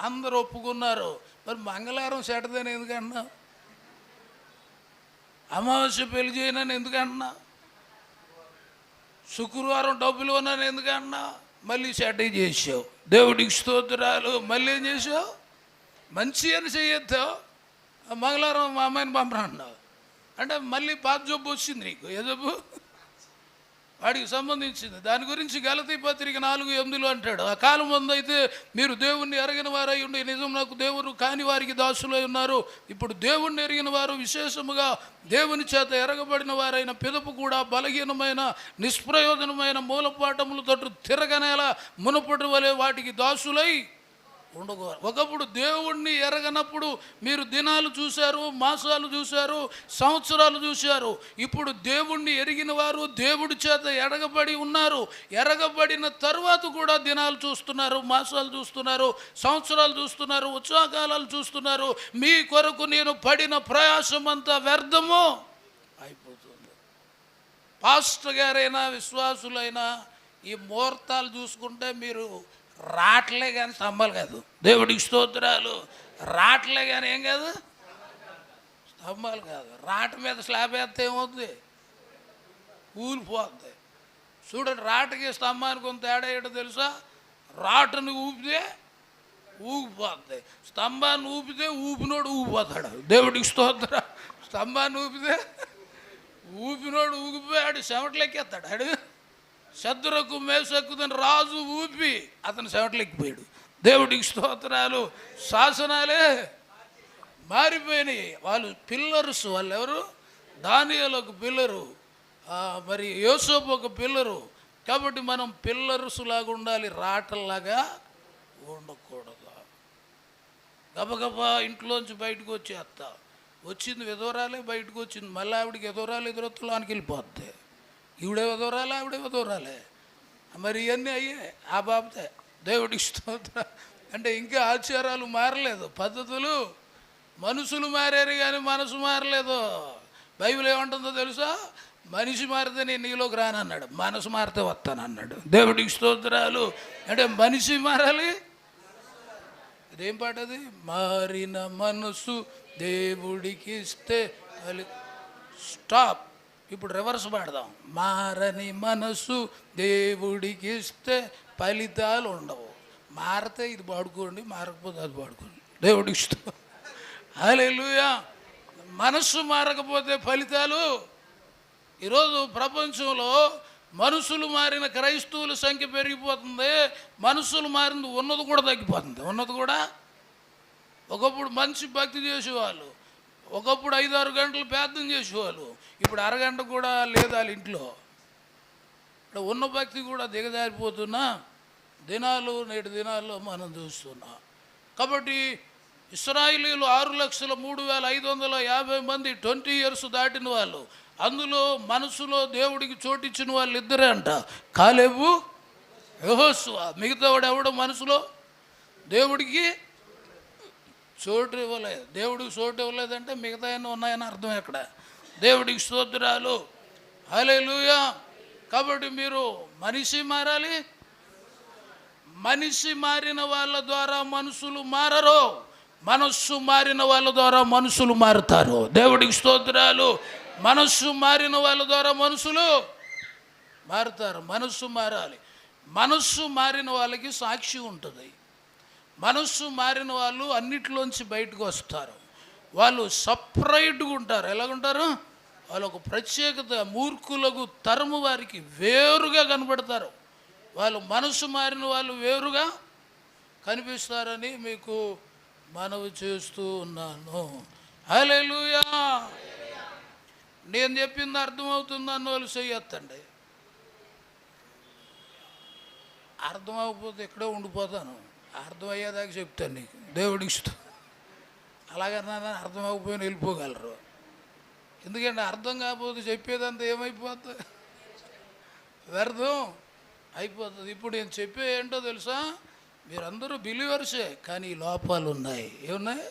అందరూ ఒప్పుకున్నారు. మరి మంగళవారం చెడ్డదని ఎందుకన్నా? అమావాస్య పెళ్లి చేయనని ఎందుకన్నా? శుక్రవారం డబ్బులు ఉన్నాను ఎందుకన్నా? మళ్ళీ చెడ్డ చేసావు. దేవుడికి స్తోత్రాలు. మళ్ళీ ఏం చేసావు? మంచి అని చేయొద్దావు. మంగళవారం మా అమ్మాయిని పంపనన్నావు అంటే మళ్ళీ పాత జబ్బు వచ్చింది నీకు. ఏ జబ్బు? వాడికి సంబంధించింది. దాని గురించి గలతీ పత్రిక 4:8 అంటాడు, ఆ కాలం ముందు అయితే మీరు దేవుణ్ణి ఎరగిన వారై ఉండి నిజం నాకు దేవుడు కాని వారికి దాసులై ఉన్నారు. ఇప్పుడు దేవుణ్ణి ఎరిగిన వారు విశేషముగా దేవుని చేత ఎరగబడిన వారైన పిదపు కూడా బలహీనమైన నిష్ప్రయోజనమైన మూలపాఠములు తట్టు తిరగనేలా మునుపటి వలె వాటికి దాసులై ఉండకూడదు. ఒకప్పుడు దేవుణ్ణి ఎరగనప్పుడు మీరు దినాలు చూశారు, మాసాలు చూశారు, సంవత్సరాలు చూశారు. ఇప్పుడు దేవుణ్ణి ఎరిగిన వారు దేవుడి చేత ఎరగబడి ఉన్నారు. ఎరగబడిన తర్వాత కూడా దినాలు చూస్తున్నారు, మాసాలు చూస్తున్నారు, సంవత్సరాలు చూస్తున్నారు, ఉత్సాహకాలాలు చూస్తున్నారు. మీ కొరకు నేను పడిన ప్రయాసం అంతా వ్యర్థము అయిపోతుంది. పాస్టర్ గారైనా విశ్వాసులైనా ఈ ముహూర్తాలు చూసుకుంటే మీరు రాట్లే కానీ స్తంభాలు కాదు. దేవుడికి స్తోత్రాలు. రాట్లే కానీ ఏం కాదు, స్తంభాలు కాదు. రాట మీద స్లాబ్ వేస్తే ఏమవుతుంది? ఊలిపోతుంది. చూడండి, రాటకి స్తంభానికి కొంత తేడా ఏంటో తెలుసా? రాటను ఊపితే ఊగిపోతుంది, స్తంభాన్ని ఊపితే ఊపినోడు ఊగిపోతాడు. దేవుడికి స్తోత్రం. స్తంభాన్ని ఊపినోడు ఊగిపోయాడు, చెమటలెక్కేస్తాడు. ఆడు శద్రకు మేషక్కుదని రాజు ఊపి అతను చెమటలెక్కిపోయాడు. దేవుడికి స్తోత్రాలు. శాసనాలే మారిపోయినాయి. వాళ్ళు పిల్లర్స్. వాళ్ళు ఎవరు? దానియేలు ఒక పిల్లరు, మరి యోసేపు ఒక పిల్లరు. కాబట్టి మనం పిల్లర్స్ లాగా ఉండాలి, రాటల్లాగా ఉండకూడదు. గబగబా ఇంట్లోంచి బయటకు వచ్చేస్తా. వచ్చింది విధవరాలే, బయటకు వచ్చింది. మళ్ళీ ఆవిడికి ఎదురాలి, ఎదురొత్తులోనికి వెళ్ళిపోద్ది. ఈవిడే వదవరాలే, ఆవిడే వదవరాలే. మరి ఇవన్నీ అయ్యే ఆ బాబతే. దేవుడికి స్తోత్రం. అంటే ఇంకా ఆచారాలు మారలేదు, పద్ధతులు. మనుషులు మారారు కానీ మనసు మారలేదు. బైబిల్ ఏమంటుందో తెలుసా? మనిషి మారితే నేను నీలోకి రానన్నాడు, మనసు మారితే వస్తానన్నాడు. దేవుడికి స్తోత్రాలు. అంటే మనిషి మారాలి. ఇదేం పాట అది? మారిన మనసు దేవుడికి ఇస్తే స్టాప్. ఇప్పుడు రివర్స్ పాడదాం. మారని మనసు దేవుడికి ఇస్తే ఫలితాలు ఉండవు. మారితే ఇది పాడుకోండి, మారకపోతే అది పాడుకోండి. దేవుడికి ఇష్టం. హల్లెలూయా. మనస్సు మారకపోతే ఫలితాలు. ఈరోజు ప్రపంచంలో మనుషులు మారిన క్రైస్తవుల సంఖ్య పెరిగిపోతుంది. మనుషులు మారింది ఉన్నది కూడా తగ్గిపోతుంది. ఉన్నది కూడా ఒకప్పుడు మంచి భక్తి చేసేవాళ్ళు, ఒకప్పుడు 5-6 గంటలు ప్రార్థన చేసేవాళ్ళు, ఇప్పుడు అరగంట కూడా లేదు వాళ్ళ ఇంట్లో. ఉన్న భక్తి కూడా దిగజారిపోతున్న దినాలు నేటి దినాల్లో మనం చూస్తున్నాం. కాబట్టి ఇశ్రాయేలీయులు 6,03,550 మంది 20 ఇయర్స్ దాటిన వాళ్ళు, అందులో మనసులో దేవుడికి చోటిచ్చిన వాళ్ళు ఇద్దరే అంట, కాలేబు యెహోషువ. మిగతా వాడు ఎవడో మనసులో దేవుడికి చోటు ఇవ్వలేదు. దేవుడికి చోటు ఇవ్వలేదంటే మిగతా అన్నీ ఉన్నాయని అర్థం. ఎక్కడ దేవుడికి స్తోత్రాలు, హల్లెలూయా. కాబట్టి మీరు మనిషి మారాలి. మనిషి మారిన వాళ్ళ ద్వారా మనుషులు మారరు, మనస్సు మారిన వాళ్ళ ద్వారా మనుషులు మారుతారు. దేవుడికి స్తోత్రాలు. మనస్సు మారిన వాళ్ళ ద్వారా మనుషులు మారుతారు. మనస్సు మారాలి. మనస్సు మారిన వాళ్ళకి సాక్షి ఉంటుంది. మనస్సు మారిన వాళ్ళు అన్నిటిలోంచి బయటకు వస్తారు. వాళ్ళు సపరేట్గా ఉంటారు. ఎలాగుంటారు? వాళ్ళు ఒక ప్రత్యేకత. మూర్ఖులకు తరము వారికి వేరుగా కనబడతారు. వాళ్ళు మనసు మారిన వాళ్ళు వేరుగా కనిపిస్తారని మీకు మనవి చేస్తూ ఉన్నాను. హల్లెలూయా. నేను చెప్పింది అర్థమవుతుంది అన్న వాళ్ళు చెయ్యొద్దండి. అర్థమవకపోతే ఇక్కడే ఉండిపోతాను. అర్థమయ్యేదాకా చెప్తాను నీకు. దేవుడికి ఇష్టం. అలాగన్నా అర్థమవకపోయినా వెళ్ళిపోగలరు. ఎందుకంటే అర్థం కాకపోతే చెప్పేదంతా ఏమైపోతుంది? వ్యర్థం అయిపోతుంది. ఇప్పుడు నేను చెప్పే ఏంటో తెలుసా? మీరందరూ బిలీవర్సే, కానీ లోపాలు ఉన్నాయి. ఏమున్నాయి?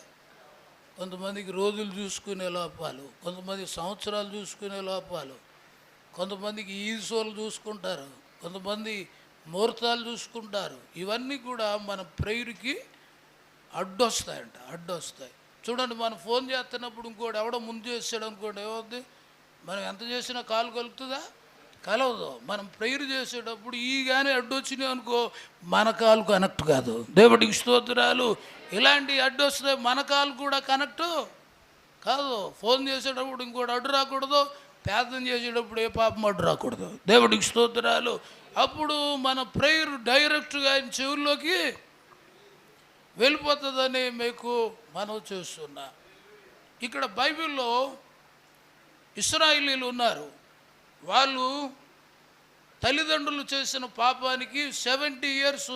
కొంతమందికి రోజులు చూసుకునే లోపాలు, కొంతమంది సంవత్సరాలు చూసుకునే లోపాలు, కొంతమందికి ఈసోలు చూసుకుంటారు, కొంతమంది ముహూర్తాలు చూసుకుంటారు. ఇవన్నీ కూడా మన ప్రేయర్కి అడ్డొస్తాయంట, అడ్డొస్తాయి. చూడండి, మనం ఫోన్ చేస్తున్నప్పుడు ఇంకోటి ఎవడో ముందు చేసాడు అనుకోండి, ఏమవుద్ది? మనం ఎంత చేసినా కాలు కలుగుతుందా? కలవదు. మనం ప్రేయర్ చేసేటప్పుడు ఈ కానీ అడ్డొచ్చినాయి అనుకో, మన కాలు కనెక్ట్ కాదు. దేవుడికి స్తోత్రాలు. ఇలాంటి అడ్డొస్తే మన కాలు కూడా కనెక్ట్ కాదు. ఫోన్ చేసేటప్పుడు ఇంకోటి అడ్డు రాకూడదు, ప్రార్థన చేసేటప్పుడు ఏ పాపం అడ్డు రాకూడదు. దేవుడికి స్తోత్రాలు. అప్పుడు మన ప్రేయర్ డైరెక్ట్గా ఆయన చెవుల్లోకి వెళ్ళిపోతుందని మీకు మనవి చేస్తున్నా. ఇక్కడ బైబిల్లో ఇశ్రాయేలీయులు ఉన్నారు. వాళ్ళు తల్లిదండ్రులు చేసిన పాపానికి 70 ఇయర్స్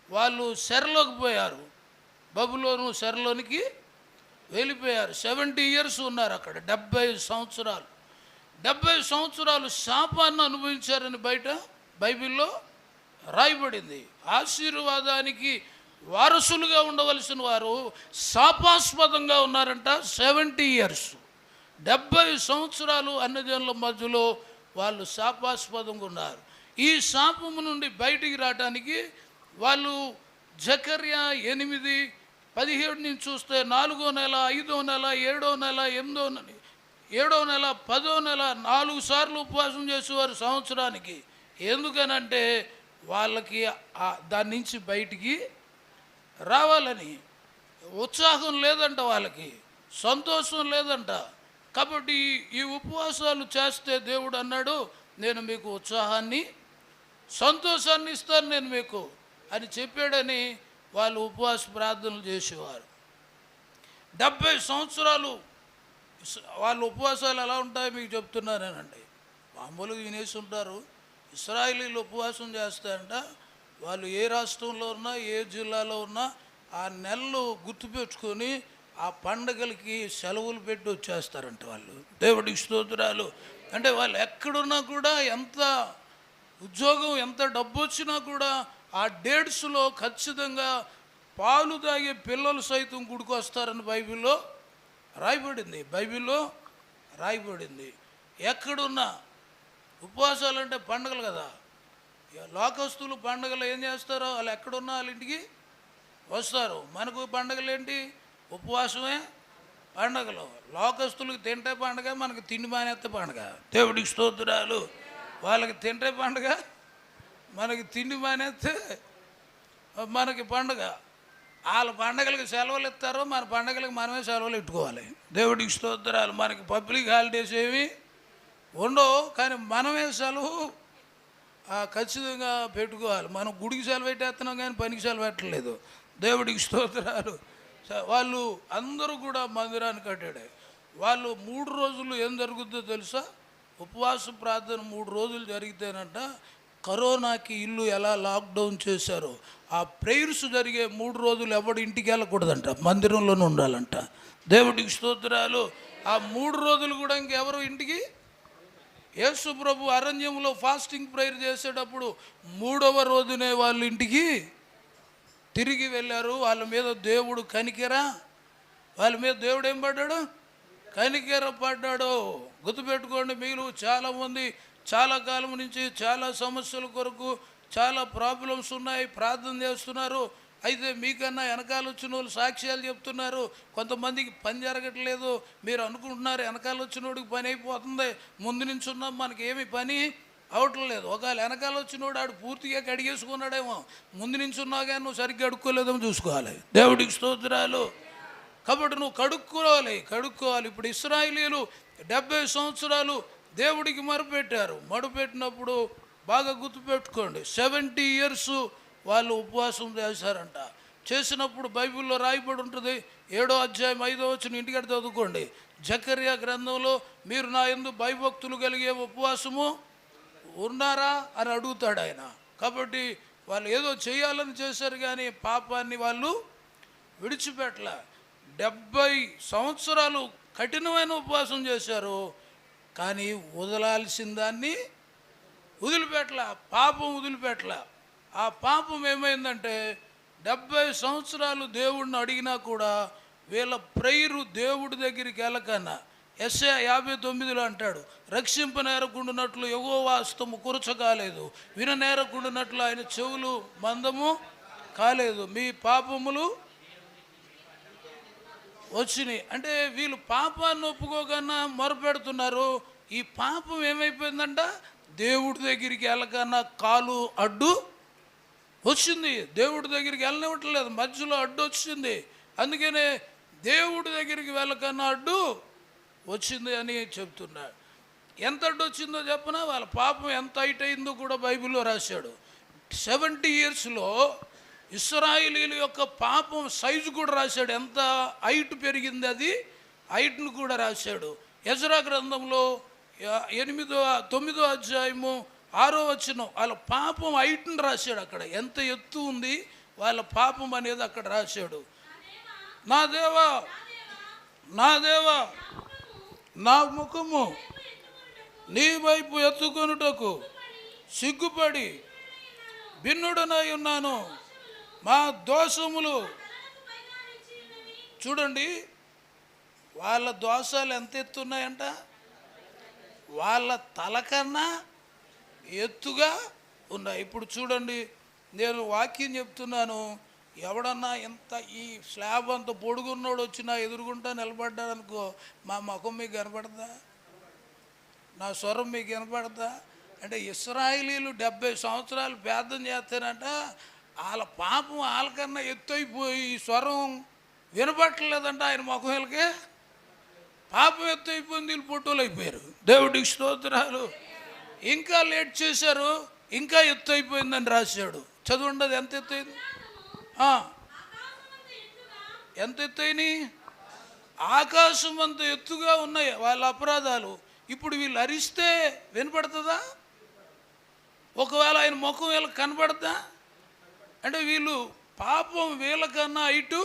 వాళ్ళు చెరలోకి పోయారు. బబులోను చెరలోనికి వెళ్ళిపోయారు. 70 ఇయర్స్ ఉన్నారు అక్కడ. 70 సంవత్సరాలు 70 సంవత్సరాలు శాపాన్ని అనుభవించారని బయట బైబిల్లో రాయబడింది. ఆశీర్వాదానికి వారసులుగా ఉండవలసిన వారు శాపాస్పదంగా ఉన్నారంట. 70 ఇయర్స్ 70 సంవత్సరాలు అన్యజనుల మధ్యలో వాళ్ళు శాపాస్పదంగా ఉన్నారు. ఈ శాపము నుండి బయటికి రావడానికి వాళ్ళు జకర్యా 8:17 నుంచి చూస్తే 4వ నెల, 5వ నెల, 7వ నెల, 8వ నెల, 7వ నెల, 10వ నెల 4 సార్లు ఉపవాసం చేసేవారు సంవత్సరానికి. ఎందుకనంటే వాళ్ళకి దాని నుంచి బయటికి రావాలని. ఉత్సాహం లేదంట, వాళ్ళకి సంతోషం లేదంట. కాబట్టి ఈ ఉపవాసాలు చేస్తే దేవుడు అన్నాడు, నేను మీకు ఉత్సాహాన్ని సంతోషాన్ని ఇస్తాను నేను మీకు అని చెప్పాడని వాళ్ళు ఉపవాస ప్రార్థనలు చేసేవారు. 70 సంవత్సరాలు వాళ్ళ ఉపవాసాలు ఎలా ఉంటాయో మీకు చెప్తున్నానేనండి. మామూలుగా వినేసి ఉంటారు. ఇశ్రాయేలీయులు ఉపవాసం చేస్తారంట. వాళ్ళు ఏ రాష్ట్రంలో ఉన్నా, ఏ జిల్లాలో ఉన్నా ఆ నెలలు గుర్తుపెట్టుకొని ఆ పండగలకి సెలవులు పెట్టి వచ్చేస్తారంట వాళ్ళు. దేవుడికి స్తోత్రాలు. అంటే వాళ్ళు ఎక్కడున్నా కూడా, ఎంత ఉద్యోగం, ఎంత డబ్బు వచ్చినా కూడా ఆ డేట్స్లో ఖచ్చితంగా పాలు తాగే పిల్లలు సైతం గుడికి వస్తారని బైబిల్లో రాయబడింది. బైబిల్లో రాయబడింది. ఎక్కడున్నా ఉపవాసాలు అంటే పండగలు కదా. లోకస్తులు పండగలు ఏం చేస్తారో వాళ్ళు ఎక్కడున్నా వాళ్ళ ఇంటికి వస్తారు. మనకు పండగలు ఏంటి? ఉపవాసమే పండగలు. లోకస్తులకు తింటే పండగ, మనకు తిండి మానేస్తే పండగ. దేవుడికి స్తోత్రాలు. వాళ్ళకి తింటే పండగ, మనకి తిండి మానేస్తే మనకి పండగ. వాళ్ళ పండగలకు సెలవులు ఇస్తారు, మన పండగలకు మనమే సెలవులు పెట్టుకోవాలి. దేవుడికి స్తోత్రాలు. మనకి పబ్లిక్ హాలిడేస్ ఏమి ఉండవు, కానీ మనమే సెలవు ఖచ్చితంగా పెట్టుకోవాలి. మనం గుడికి సెలవు పెట్టేస్తున్నాం కానీ పనికి సెలవు పెట్టలేదు. దేవుడికి స్తోత్రాలు. వాళ్ళు అందరూ కూడా మందిరాన్ని కట్టాడే. వాళ్ళు 3 రోజులు ఏం జరుగుద్దో తెలుసా? ఉపవాస ప్రార్థన 3 రోజులు జరిగితేనంట కరోనాకి ఇల్లు ఎలా లాక్డౌన్ చేశారో ఆ ప్రేయర్స్ జరిగే 3 రోజులు ఎవడు ఇంటికి వెళ్ళకూడదంట, మందిరంలోనే ఉండాలంట. దేవుడికి స్తోత్రాలు. ఆ 3 రోజులు కూడా ఇంకెవరు ఇంటికి, యేసు ప్రభు అరణ్యంలో ఫాస్టింగ్ ప్రేయర్ చేసేటప్పుడు 3వ రోజునే వాళ్ళు ఇంటికి తిరిగి వెళ్ళారు. వాళ్ళ మీద దేవుడు కనికెరా, వాళ్ళ మీద దేవుడు ఏం పడ్డాడు? కనికెర పడ్డాడు. గుర్తుపెట్టుకోండి, మీరు చాలామంది చాలా కాలం నుంచి చాలా సమస్యల కొరకు చాలా ప్రాబ్లమ్స్ ఉన్నాయి, ప్రార్థన చేస్తున్నారు. అయితే మీకన్నా వెనకాల వచ్చిన వాళ్ళు సాక్ష్యాలు చెప్తున్నారు. కొంతమందికి పని జరగట్లేదు, మీరు అనుకుంటున్నారు వెనకాల వచ్చినోడికి పని అయిపోతుంది, ముందు నుంచి ఉన్నాం మనకి ఏమి పని అవట్లేదు. ఒకవేళ వెనకాల వచ్చినోడు ఆడు పూర్తిగా కడిగేసుకున్నాడేమో, ముందు నుంచి ఉన్నాగా నువ్వు సరిగ్గా అడుక్కోలేదేమో చూసుకోవాలి. దేవుడికి స్తోత్రాలు. కాబట్టి నువ్వు కడుక్కోవాలి. ఇప్పుడు ఇశ్రాయేలీయులు 70 సంవత్సరాలు దేవుడికి మొరపెట్టారు. మొరపెట్టినప్పుడు బాగా గుర్తుపెట్టుకోండి, 70 years వాళ్ళు ఉపవాసం చేశారంట. చేసినప్పుడు బైబిల్లో రాయబడి ఉంటుంది, 7వ అధ్యాయం 5వ వచనం ఇంటికి చదువుకోండి. జకర్యా గ్రంథంలో మీరు నా యందు భయభక్తులు కలిగే ఉపవాసము ఉన్నారా అని అడుగుతాడు ఆయన. కాబట్టి వాళ్ళు ఏదో చేయాలని చేశారు కానీ పాపాన్ని వాళ్ళు విడిచిపెట్టలే. 70 సంవత్సరాలు కఠినమైన ఉపవాసం చేశారు, కానీ వదలాల్సిన దాన్ని వదిలిపెట్టలే, పాపం వదిలిపెట్టలే. ఆ పాపం ఏమైందంటే 70 సంవత్సరాలు దేవుడిని అడిగినా కూడా వీళ్ళ ప్రేయరు దేవుడి దగ్గరికి వెళ్ళకన్నా, యెషయా 59లో అంటాడు, రక్షింపనేరకుండునట్లు యెహోవా హస్తము కురచకాలేదు, విననేరకుండునట్లు ఆయన చెవులు మందము కాలేదు, మీ పాపములు వచ్చినాయి. అంటే వీళ్ళు పాపాన్ని ఒప్పుకోకన్నా మొరపెడుతున్నారు. ఈ పాపం ఏమైపోయిందంట, దేవుడి దగ్గరికి వెళ్ళకన్నా కాలు అడ్డు వచ్చింది, దేవుడి దగ్గరికి వెళ్ళనివ్వట్లేదు, మధ్యలో అడ్డు వచ్చింది. అందుకనే దేవుడి దగ్గరికి వెళ్ళకన్నా అడ్డు వచ్చింది అని చెప్తున్నాడు. ఎంత అడ్డు వచ్చిందో చెప్పనా, వాళ్ళ పాపం ఎంత హైట్ అయిందో కూడా బైబిల్లో రాశాడు. 70 yearsలో ఇశ్రాయేలీయుల యొక్క పాపం సైజు కూడా రాశాడు, ఎంత హైట్ పెరిగింది అది హైట్ను కూడా రాశాడు. ఎజ్రా గ్రంథంలో 9వ అధ్యాయము 6వ వచనం వాళ్ళ పాపం హైట్ను రాశాడు. అక్కడ ఎంత ఎత్తు ఉంది వాళ్ళ పాపం అనేది అక్కడ రాశాడు. నా దేవా నా ముఖము నీ వైపు ఎత్తుకొనుటకు సిగ్గుపడి భిన్నుడనై ఉన్నాను, మా దోషములు. చూడండి, వాళ్ళ దోషాలు ఎంత ఎత్తున్నాయంట, వాళ్ళ తలకన్నా ఎత్తుగా ఉన్నాయి. ఇప్పుడు చూడండి, నేను వాక్యం చెప్తున్నాను, ఎవడన్నా ఎంత ఈ స్లాబ్ అంత పొడుగున్నోడు వచ్చినా ఎదురుగుంటా నిలబడ్డాడనుకో, మా ముఖం మీకు కనపడదా, నా స్వరం మీకు కనపడదా? అంటే ఇశ్రాయేలీయులు 70 సంవత్సరాలు ప్రార్థన చేస్తారంట, వాళ్ళ పాపం వాళ్ళకన్నా ఎత్తు అయిపోయి స్వరం వినపట్టలేదంట ఆయన ముఖం. వీళ్ళకి పాపం ఎత్తు అయిపోయింది, వీళ్ళు పొట్టులు అయిపోయారు. దేవుడికి స్తోత్రాలు. ఇంకా లేట్ చేశారు, ఇంకా ఎత్తు అయిపోయిందని రాశాడు. చదవండి, అది ఎంత ఎత్తు అయింది, ఎంత ఎత్తైనాయి, ఆకాశం అంత ఎత్తుగా ఉన్నాయి వాళ్ళ అపరాధాలు. ఇప్పుడు వీళ్ళు అరిస్తే వినపడుతుందా? ఒకవేళ ఆయన ముఖం వీళ్ళకి కనపడతా? అంటే వీళ్ళు పాపం వీళ్ళకన్నా ఇటు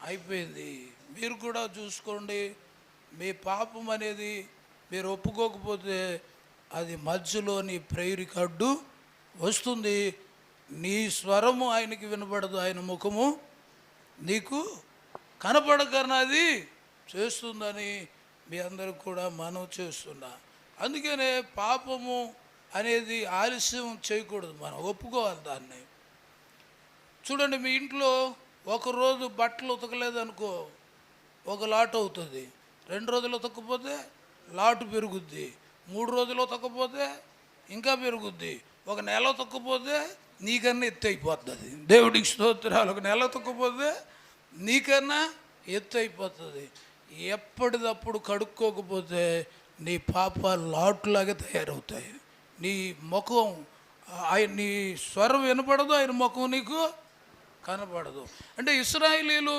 అయిపోయింది. మీరు కూడా చూసుకోండి, మీ పాపం అనేది మీరు ఒప్పుకోకపోతే అది మధ్యలో నీ ప్రేయర్కి అడ్డు వస్తుంది. నీ స్వరము ఆయనకి వినపడదు, ఆయన ముఖము నీకు కనపడకన్నది చేస్తుందని మీ అందరికి కూడా మనం చేస్తున్నా. అందుకనే పాపము అనేది ఆలస్యం చేయకూడదు, మనం ఒప్పుకోవాలి దాన్ని. చూడండి, మీ ఇంట్లో ఒకరోజు బట్టలు ఉతకలేదనుకో ఒక లాట్ అవుతుంది, 2 రోజులు ఉతకపోతే లాటు పెరుగుద్ది, 3 రోజులు ఉతకపోతే ఇంకా పెరుగుద్ది, 1 నెల ఉతకపోతే నీకన్నా ఎత్తు అయిపోతుంది. దేవుడికి స్తోత్రాలు. 1 నెల ఉతకపోతే నీకన్నా ఎత్తు అయిపోతుంది. ఎప్పటిదప్పుడు కడుక్కోకపోతే నీ పాపాలు లాట్లాగా తయారవుతాయి. నీ ముఖం నీ స్వరం వినపడదు, ఆయన ముఖం నీకు కనపడదు. అంటే ఇశ్రాయేలీయులు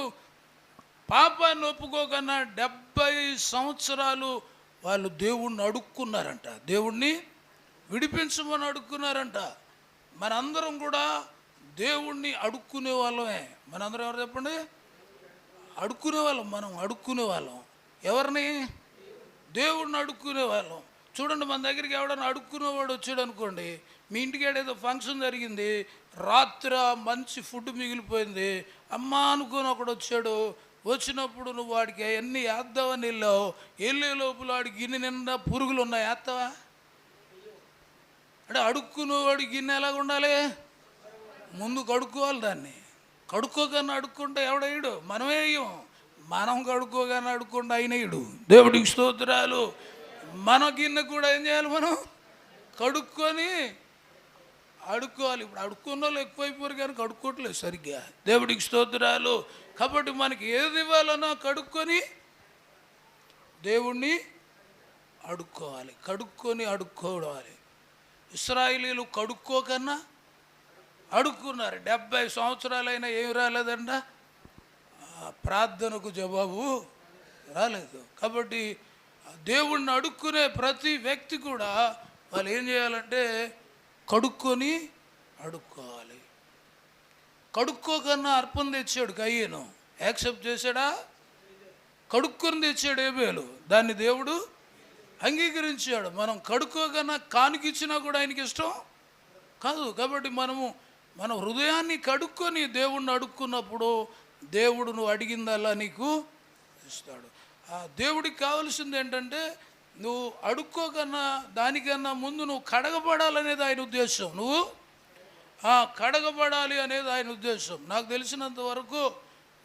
పాపాన్ని ఒప్పుకోకన్నా 70 సంవత్సరాలు వాళ్ళు దేవుణ్ణి అడుక్కున్నారంట, దేవుణ్ణి విడిపించమని అడుక్కున్నారంట. మనందరం కూడా దేవుణ్ణి అడుక్కునే వాళ్ళమే. మనందరం ఎవరు చెప్పండి? అడుక్కునే వాళ్ళం. మనం అడుక్కునే వాళ్ళం ఎవరిని? దేవుణ్ణి అడుక్కునే వాళ్ళం. చూడండి, మన దగ్గరికి ఎవడన్నా అడుక్కునేవాడు వచ్చాడు అనుకోండి, మీ ఇంటికి ఏదో ఫంక్షన్ జరిగింది, రాత్రి మంచి ఫుడ్ మిగిలిపోయింది, అమ్మ అనుకుని ఒకడు వచ్చాడు. వచ్చినప్పుడు నువ్వు వాడికి అవన్నీ వేద్దామని వెళ్ళావు. వెళ్ళే లోపల వాడికి గిన్నె నిండా పురుగులు ఉన్నాయి, వేస్తావా? అంటే అడుక్కునేవాడు గిన్నె ఎలాగ ఉండాలి? ముందు కడుక్కోవాలి. దాన్ని కడుక్కోగానే అడుక్కుంటే ఎవడేయడు? మనమే వేయం. మనం కడుక్కోగానే అడుక్కుంటే ఆయన వేయడు. దేవుడికి స్తోత్రాలు. మన గిన్నె కూడా ఏం చేయాలి? మనం కడుక్కొని అడుక్కోవాలి. ఇప్పుడు అడుక్కున్న వాళ్ళు ఎక్కువైపోయారు కానీ కడుక్కోవట్లేదు సరిగ్గా. దేవుడికి స్తోత్రాలు. కాబట్టి మనకి ఏది ఇవ్వాలన్నా కడుక్కొని దేవుణ్ణి అడుక్కోవాలి. కడుక్కొని అడుక్కోవాలి. ఇశ్రాయేలీయులు కడుక్కోకన్నా అడుక్కున్నారు. 70 సంవత్సరాలైనా ఏమి రాలేదంట, ప్రార్థనకు జవాబు రాలేదు. కాబట్టి దేవుణ్ణి అడుక్కునే ప్రతి వ్యక్తి కూడా వాళ్ళు ఏం చేయాలంటే కడుక్కొని అడుక్కోవాలి. కడుక్కోకన్నా అర్పణ తెచ్చాడు కయ్యను, యాక్సెప్ట్ చేశాడా? కడుక్కొని తెచ్చాడు ఏబేలు, దాన్ని దేవుడు అంగీకరించాడు. మనం కడుక్కోకన్నా కానుకిచ్చినా కూడా ఆయనకి ఇష్టం కాదు. కాబట్టి మన హృదయాన్ని కడుక్కొని దేవుణ్ణి అడుక్కున్నప్పుడు దేవుడు నువ్వు అడిగిందల్లా నీకు ఇస్తాడు. దేవుడికి కావాల్సింది ఏంటంటే నువ్వు అడుక్కోకన్నా దానికన్నా ముందు నువ్వు కడగబడాలనేది ఆయన ఉద్దేశం. నువ్వు కడగబడాలి అనేది ఆయన ఉద్దేశం. నాకు తెలిసినంత వరకు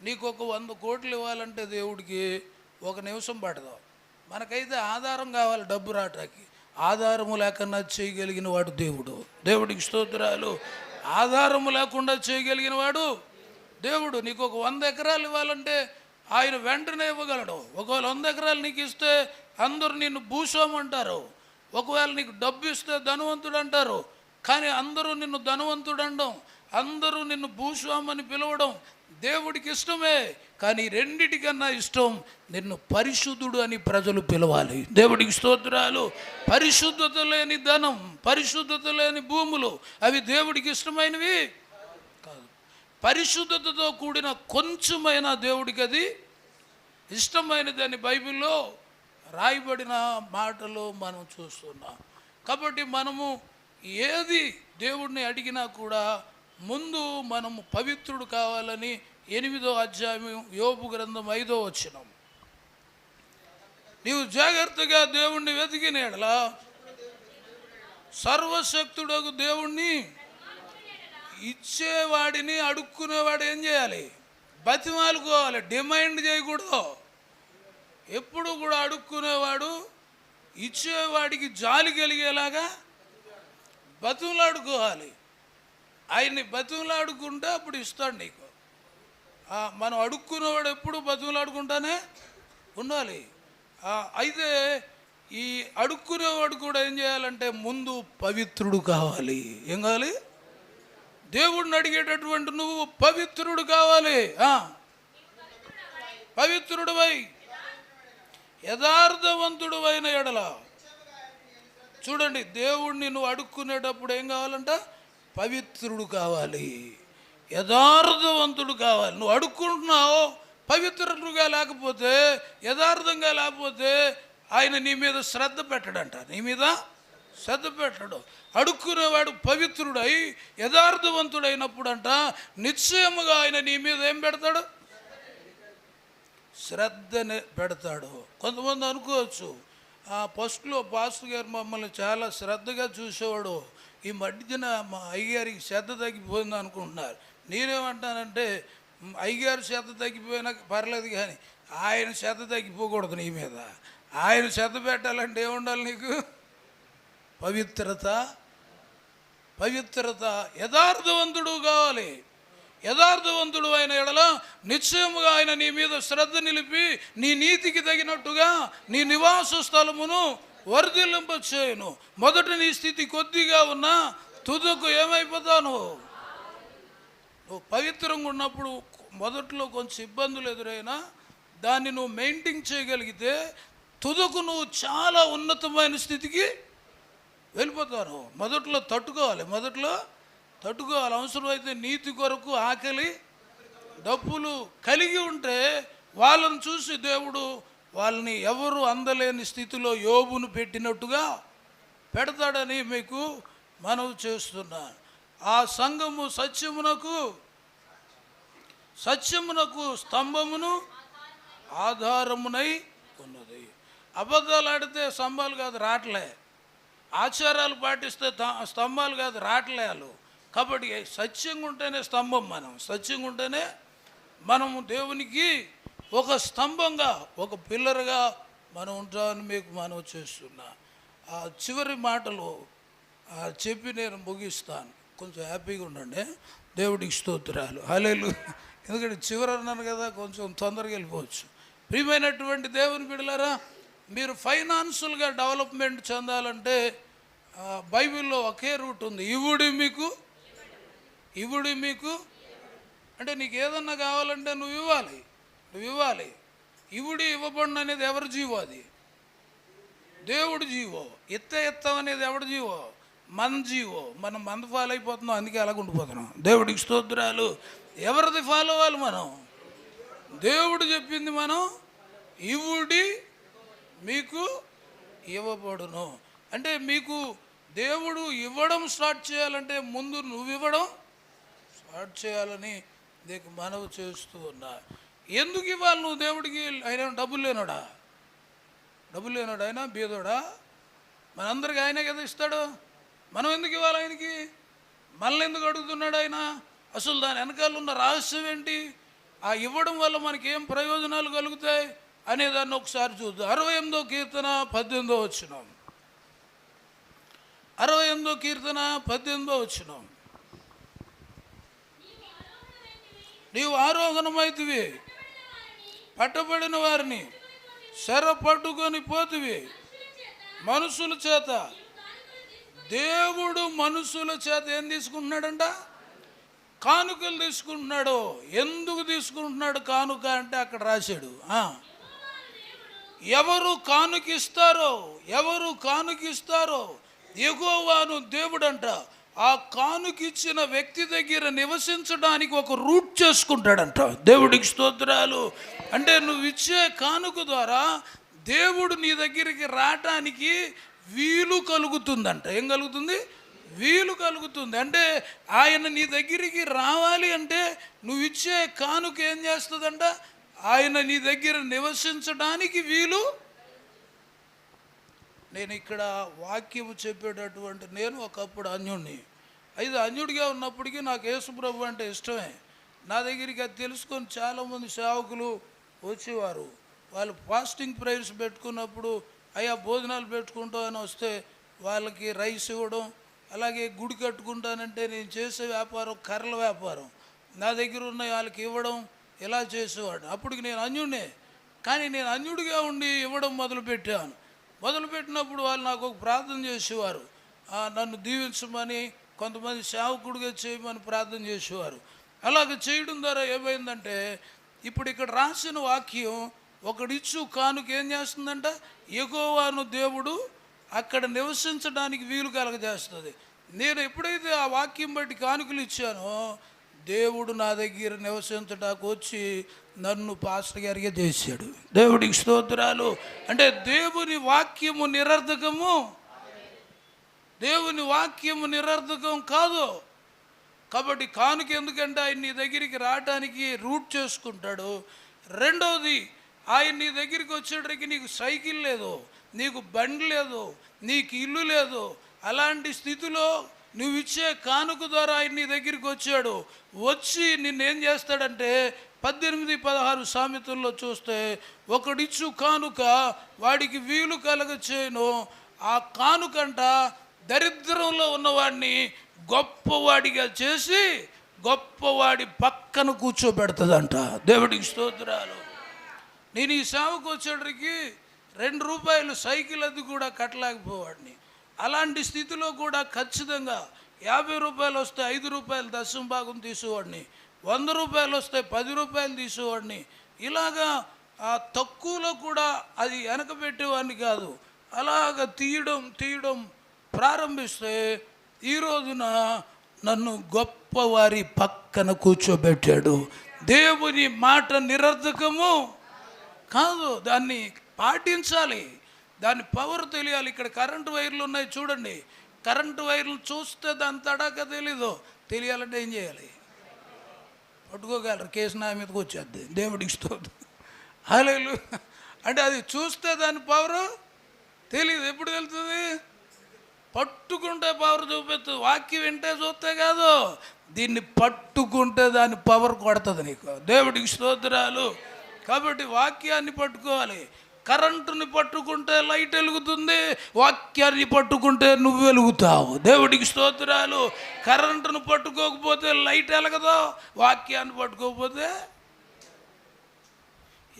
నీకు ఒక 100 కోట్లు ఇవ్వాలంటే దేవుడికి 1 నిమిషం పడదు. మనకైతే ఆధారం కావాలి డబ్బు రావటానికి. ఆధారము లేకుండా చేయగలిగిన వాడు దేవుడు. దేవుడికి స్తోత్రాలు. ఆధారము లేకుండా చేయగలిగిన వాడు దేవుడు. నీకు ఒక 100 ఎకరాలు ఇవ్వాలంటే ఆయన వెంటనే ఇవ్వగలడు. ఒకవేళ 100 ఎకరాలు నీకు ఇస్తే అందరూ నిన్ను భూస్వామి అంటారు. ఒకవేళ నీకు డబ్బు ఇస్తే ధనవంతుడు అంటారు. కానీ అందరూ నిన్ను ధనవంతుడు అనడం, అందరూ నిన్ను భూస్వామి అని పిలవడం దేవుడికి ఇష్టమే. కానీ రెండిటికన్నా ఇష్టం నిన్ను పరిశుద్ధుడు అని ప్రజలు పిలవాలి. దేవుడికి స్తోత్రాలు. పరిశుద్ధత లేని ధనం, పరిశుద్ధత లేని భూములు అవి దేవుడికి ఇష్టమైనవి కాదు. పరిశుద్ధతతో కూడిన కొంచెమైన దేవుడికి అది ఇష్టమైనది అని బైబిల్లో రాయబడిన మాటలు మనం చూస్తున్నాం. కాబట్టి మనము ఏది దేవుడిని అడిగినా కూడా ముందు మనము పవిత్రుడు కావాలని 8వ అధ్యాయం యోబు గ్రంథం 5వ వచనం. నీవు జాగ్రత్తగా దేవుణ్ణి వెతికిన యెడల సర్వశక్తుడగు దేవుణ్ణి ఇచ్చేవాడిని అడుక్కునేవాడు ఏం చేయాలి? బతిమాలుకోవాలి, డిమాండ్ చేయకూడదు. ఎప్పుడు కూడా అడుక్కునేవాడు ఇచ్చేవాడికి జాలి కలిగేలాగా బతుములాడుకోవాలి. ఆయన్ని బతుములాడుకుంటే అప్పుడు ఇస్తాడు నీకు. మనం అడుక్కునేవాడు ఎప్పుడు బతుములాడుకుంటానే ఉండాలి. అయితే ఈ అడుక్కునేవాడు కూడా ఏం చేయాలంటే ముందు పవిత్రుడు కావాలి. ఏం కావాలి? దేవుడిని అడిగేటటువంటి నువ్వు పవిత్రుడు కావాలి. పవిత్రుడివై యథార్థవంతుడు అయిన ఎడల. చూడండి, దేవుణ్ణి నువ్వు అడుక్కునేటప్పుడు ఏం కావాలంట? పవిత్రుడు కావాలి, యథార్థవంతుడు కావాలి. నువ్వు అడుక్కుంటున్నావు, పవిత్రుడుగా లేకపోతే, యథార్థంగా లేకపోతే ఆయన నీ మీద శ్రద్ధ పెట్టడంట. నీ మీద శ్రద్ధ పెట్టడు. అడుక్కునేవాడు పవిత్రుడై యథార్థవంతుడైనప్పుడంట నిశ్చయముగా ఆయన నీ మీద ఏం పెడతాడు? శ్రద్ధని పెడతాడు. కొంతమంది అనుకోవచ్చు, ఫస్ట్లో పాస్టర్ గారు మమ్మల్ని చాలా శ్రద్ధగా చూసేవాడు, ఈ మధ్యన మా అయ్యగారికి శ్రద్ధ తగ్గిపోయింది అనుకుంటున్నారు. నేనేమంటానంటే అయ్యగారు శ్రద్ధ తగ్గిపోయినా పర్లేదు, కానీ ఆయన శ్రద్ధ తగ్గిపోకూడదు నీ మీద. ఆయన శ్రద్ధ పెట్టాలంటే ఏముండాలి నీకు? పవిత్రత. యథార్థవంతుడు కావాలి. యథార్థవంతుడు అయిన ఎడల నిశ్చయముగా ఆయన నీ మీద శ్రద్ధ నిలిపి నీ నీతికి తగినట్టుగా నీ నివాస స్థలమును వర్ధిల్లింపచేయును. మొదట నీ స్థితి కొద్దిగా ఉన్నా తుదకు ఏమైపోతావు? నువ్వు పవిత్రంగా ఉన్నప్పుడు మొదట్లో కొంచెం ఇబ్బందులు ఎదురైనా దాన్ని నువ్వు మెయింటైన్ చేయగలిగితే తుదకు నువ్వు చాలా ఉన్నతమైన స్థితికి వెళ్ళిపోతావు. మొదట్లో తట్టుకోవాలి, అవసరమైతే నీతి కొరకు ఆకలి డబ్బులు కలిగి ఉంటే వాళ్ళని చూసి దేవుడు వాళ్ళని ఎవరు అందలేని స్థితిలో యోబును పెట్టినట్టుగా పెడతాడని మీకు మనవి చేస్తున్నా. ఆ సంఘము సత్యమునకు స్తంభమును ఆధారమునై ఉన్నది. అబద్ధాలు ఆడితే స్తంభాలు కాదు రావట్లే, ఆచారాలు పాటిస్తే స్తంభాలు కాదు రావట్లే వాళ్ళు. కాబట్టి సత్యంగా ఉంటేనే స్తంభం. సత్యంగా ఉంటేనే మనము దేవునికి ఒక స్తంభంగా, ఒక పిల్లర్గా మనం ఉంటామని మీకు మనవి చేస్తున్నా. ఆ చివరి మాటలు చెప్పి నేను ముగిస్తాను. కొంచెం హ్యాపీగా ఉండండి. దేవుడికి స్తోత్రాలు, హల్లెలూయా. ఎందుకంటే చివరి అన్నాను కదా, కొంచెం తొందరగా వెళ్ళిపోవచ్చు. ప్రియమైనటువంటి దేవుని బిడ్డలారా, మీరు ఫైనాన్షియల్గా డెవలప్మెంట్ చెందాలంటే బైబిల్లో ఒకే రూట్ ఉంది. ఇవుడి మీకు అంటే నీకు ఏదన్నా కావాలంటే నువ్వు ఇవ్వాలి. ఇవుడి ఇవ్వబడిన అనేది ఎవరి జీవో? అది దేవుడి జీవో. ఎత్తం అనేది ఎవడి జీవో? మన జీవో. మనం మంద ఫాలో అయిపోతున్నాం, అందుకే అలాగ ఉండిపోతున్నాం. దేవుడికి స్తోత్రాలు. ఎవరిది ఫాలో అవ్వాలి మనం? దేవుడు చెప్పింది మనం ఇవుడి మీకు ఇవ్వబడును. అంటే మీకు దేవుడు ఇవ్వడం స్టార్ట్ చేయాలంటే ముందు నువ్వు ఇవ్వడం స్టార్ట్ చేయాలని నీకు మనవి చేస్తూ ఉన్నా. ఎందుకు ఇవ్వాలి నువ్వు దేవుడికి? ఆయన డబ్బులు లేనోడా? ఆయన బీదోడా? మనందరికీ ఆయనే కదా ఇస్తాడు. మనం ఎందుకు ఇవ్వాలి ఆయనకి? మనల్ని ఎందుకు అడుగుతున్నాడు ఆయన? అసలు దాని వెనకాల ఉన్న రహస్యం ఏంటి? ఆ ఇవ్వడం వల్ల మనకి ఏం ప్రయోజనాలు కలుగుతాయి అనేదాన్ని ఒకసారి చూద్దాం. 68వ కీర్తన 18వ వచనం. 68వ కీర్తన 18వ వచనం. నీవు ఆరోహణమైతివి, పట్టబడిన వారిని శర పట్టుకొని పోతివి మనుషుల చేత. దేవుడు మనుషుల చేత ఏం తీసుకుంటున్నాడంట? కానుకలు తీసుకుంటున్నాడు. ఎందుకు తీసుకుంటున్నాడు కానుక అంటే అక్కడ రాశాడు. ఎవరు కానుకిస్తారో యెహోవాను దేవుడంట ఆ కానుకిచ్చిన వ్యక్తి దగ్గర నివసించడానికి ఒక రూట్ చేసుకుంటాడంట. దేవుడికి స్తోత్రాలు. అంటే నువ్వు ఇచ్చే కానుక ద్వారా దేవుడు నీ దగ్గరికి రావటానికి వీలు కలుగుతుందంట. ఏం కలుగుతుంది? వీలు కలుగుతుంది. అంటే ఆయన నీ దగ్గరికి రావాలి అంటే నువ్వు ఇచ్చే కానుక ఏం చేస్తుందంట? ఆయన నీ దగ్గర నివసించడానికి వీలు. నేను ఇక్కడ వాక్యము చెప్పేటటువంటి నేను ఒకప్పుడు అన్యుడిని. అయితే అన్యుడిగా ఉన్నప్పటికీ నాకు యేసుప్రభు అంటే ఇష్టమే. నా దగ్గరికి అది తెలుసుకొని చాలామంది సేవకులు వచ్చేవారు. వాళ్ళు ఫాస్టింగ్ ప్రేయర్స్ పెట్టుకున్నప్పుడు అయ్యా భోజనాలు పెట్టుకుంటామని వస్తే వాళ్ళకి రైస్ ఇవ్వడం, అలాగే గుడి కట్టుకుంటానంటే నేను చేసే వ్యాపారం కర్రల వ్యాపారం, నా దగ్గర ఉన్న వాళ్ళకి ఇవ్వడం, ఇలా చేసేవాడు. అప్పటికి నేను అన్యుడినే. కానీ నేను అన్యుడిగా ఉండి ఇవ్వడం మొదలుపెట్టినప్పుడు వాళ్ళు నాకు ఒక ప్రార్థన చేసేవారు. నన్ను దీవించమని, కొంతమంది సేవకుడిగా చేయమని ప్రార్థన చేసేవారు. అలాగ చేయడం ద్వారా ఏమైందంటే ఇప్పుడు ఇక్కడ రాసిన వాక్యం ఒకడిచ్చు కానుక ఏం చేస్తుందంట? యెహోవాను దేవుడు అక్కడ నివసించడానికి వీలు కలగజేస్తుంది. నేను ఎప్పుడైతే ఆ వాక్యం బట్టి కానుకలు ఇచ్చానో దేవుడు నా దగ్గర నివసించడానికి వచ్చి నన్ను పాస్టర్ గారిగా చేశాడు. దేవుడికి స్తోత్రాలు. అంటే దేవుని వాక్యము నిరర్ధకం కాదు. కాబట్టి కానుక ఎందుకంటే ఆయన నీ దగ్గరికి రావడానికి రూట్ చేసుకుంటాడు. రెండవది, ఆయన నీ దగ్గరికి వచ్చేటరికి నీకు సైకిల్ లేదు, నీకు బండి లేదు, నీకు ఇల్లు లేదు. అలాంటి స్థితిలో నువ్వు ఇచ్చే కానుక ద్వారా ఆయన నీ దగ్గరికి వచ్చి నిన్నేం చేస్తాడంటే 18-16 సామెతల్లో చూస్తే ఒకడిచ్చు కానుక వాడికి వీలు కలగచేయను. ఆ కానుకంట దరిద్రంలో ఉన్నవాడిని గొప్పవాడిగా చేసి గొప్పవాడి పక్కన కూర్చోబెడుతుందంట. దేవుడికి స్తోత్రాలు. నేను ఈ సేవకు వచ్చేటరికి 2 రూపాయలు సైకిల్ అది కూడా కట్టలేకపోవాడిని. అలాంటి స్థితిలో కూడా ఖచ్చితంగా 50 రూపాయలు వస్తే 5 రూపాయలు దశమ భాగం తీసేవాడిని, 100 రూపాయలు వస్తే 10 రూపాయలు తీసేవాడిని. ఇలాగా ఆ తక్కువలో కూడా అది వెనకబెట్టేవాడిని కాదు. అలాగ తీయడం ప్రారంభిస్తే ఈ రోజున నన్ను గొప్పవారి పక్కన కూర్చోబెట్టాడు. దేవుని మాట నిరర్ధకము కాదు, దాన్ని పాటించాలి, దాని పవర్ తెలియాలి. ఇక్కడ కరెంటు వైర్లు ఉన్నాయి చూడండి, కరెంటు వైర్లు చూస్తే దాని తడాక తెలియాలంటే ఏం చేయాలి? పట్టుకోగలరు, కేసు నా మీదకి వచ్చేద్ది. దేవుడికి స్తోత్రం, హల్లెలూయా. అంటే అది చూస్తే దాని పవరు తెలియదు. ఎప్పుడు తెలుస్తుంది? పట్టుకుంటే పవర్ చూపిస్తుంది. వాక్యం వింటే చూస్తే కాదు, దీన్ని పట్టుకుంటే దాని పవర్ కొడుతుంది నీకు. దేవుడికి స్తోత్రాలు. కాబట్టి వాక్యాన్ని పట్టుకోవాలి. కరెంటుని పట్టుకుంటే లైట్ వెలుగుతుంది, వాక్యాన్ని పట్టుకుంటే నువ్వు వెలుగుతావు. దేవుడికి స్తోత్రాలు. కరెంటును పట్టుకోకపోతే లైట్ వెలగదు, వాక్యాన్ని పట్టుకోకపోతే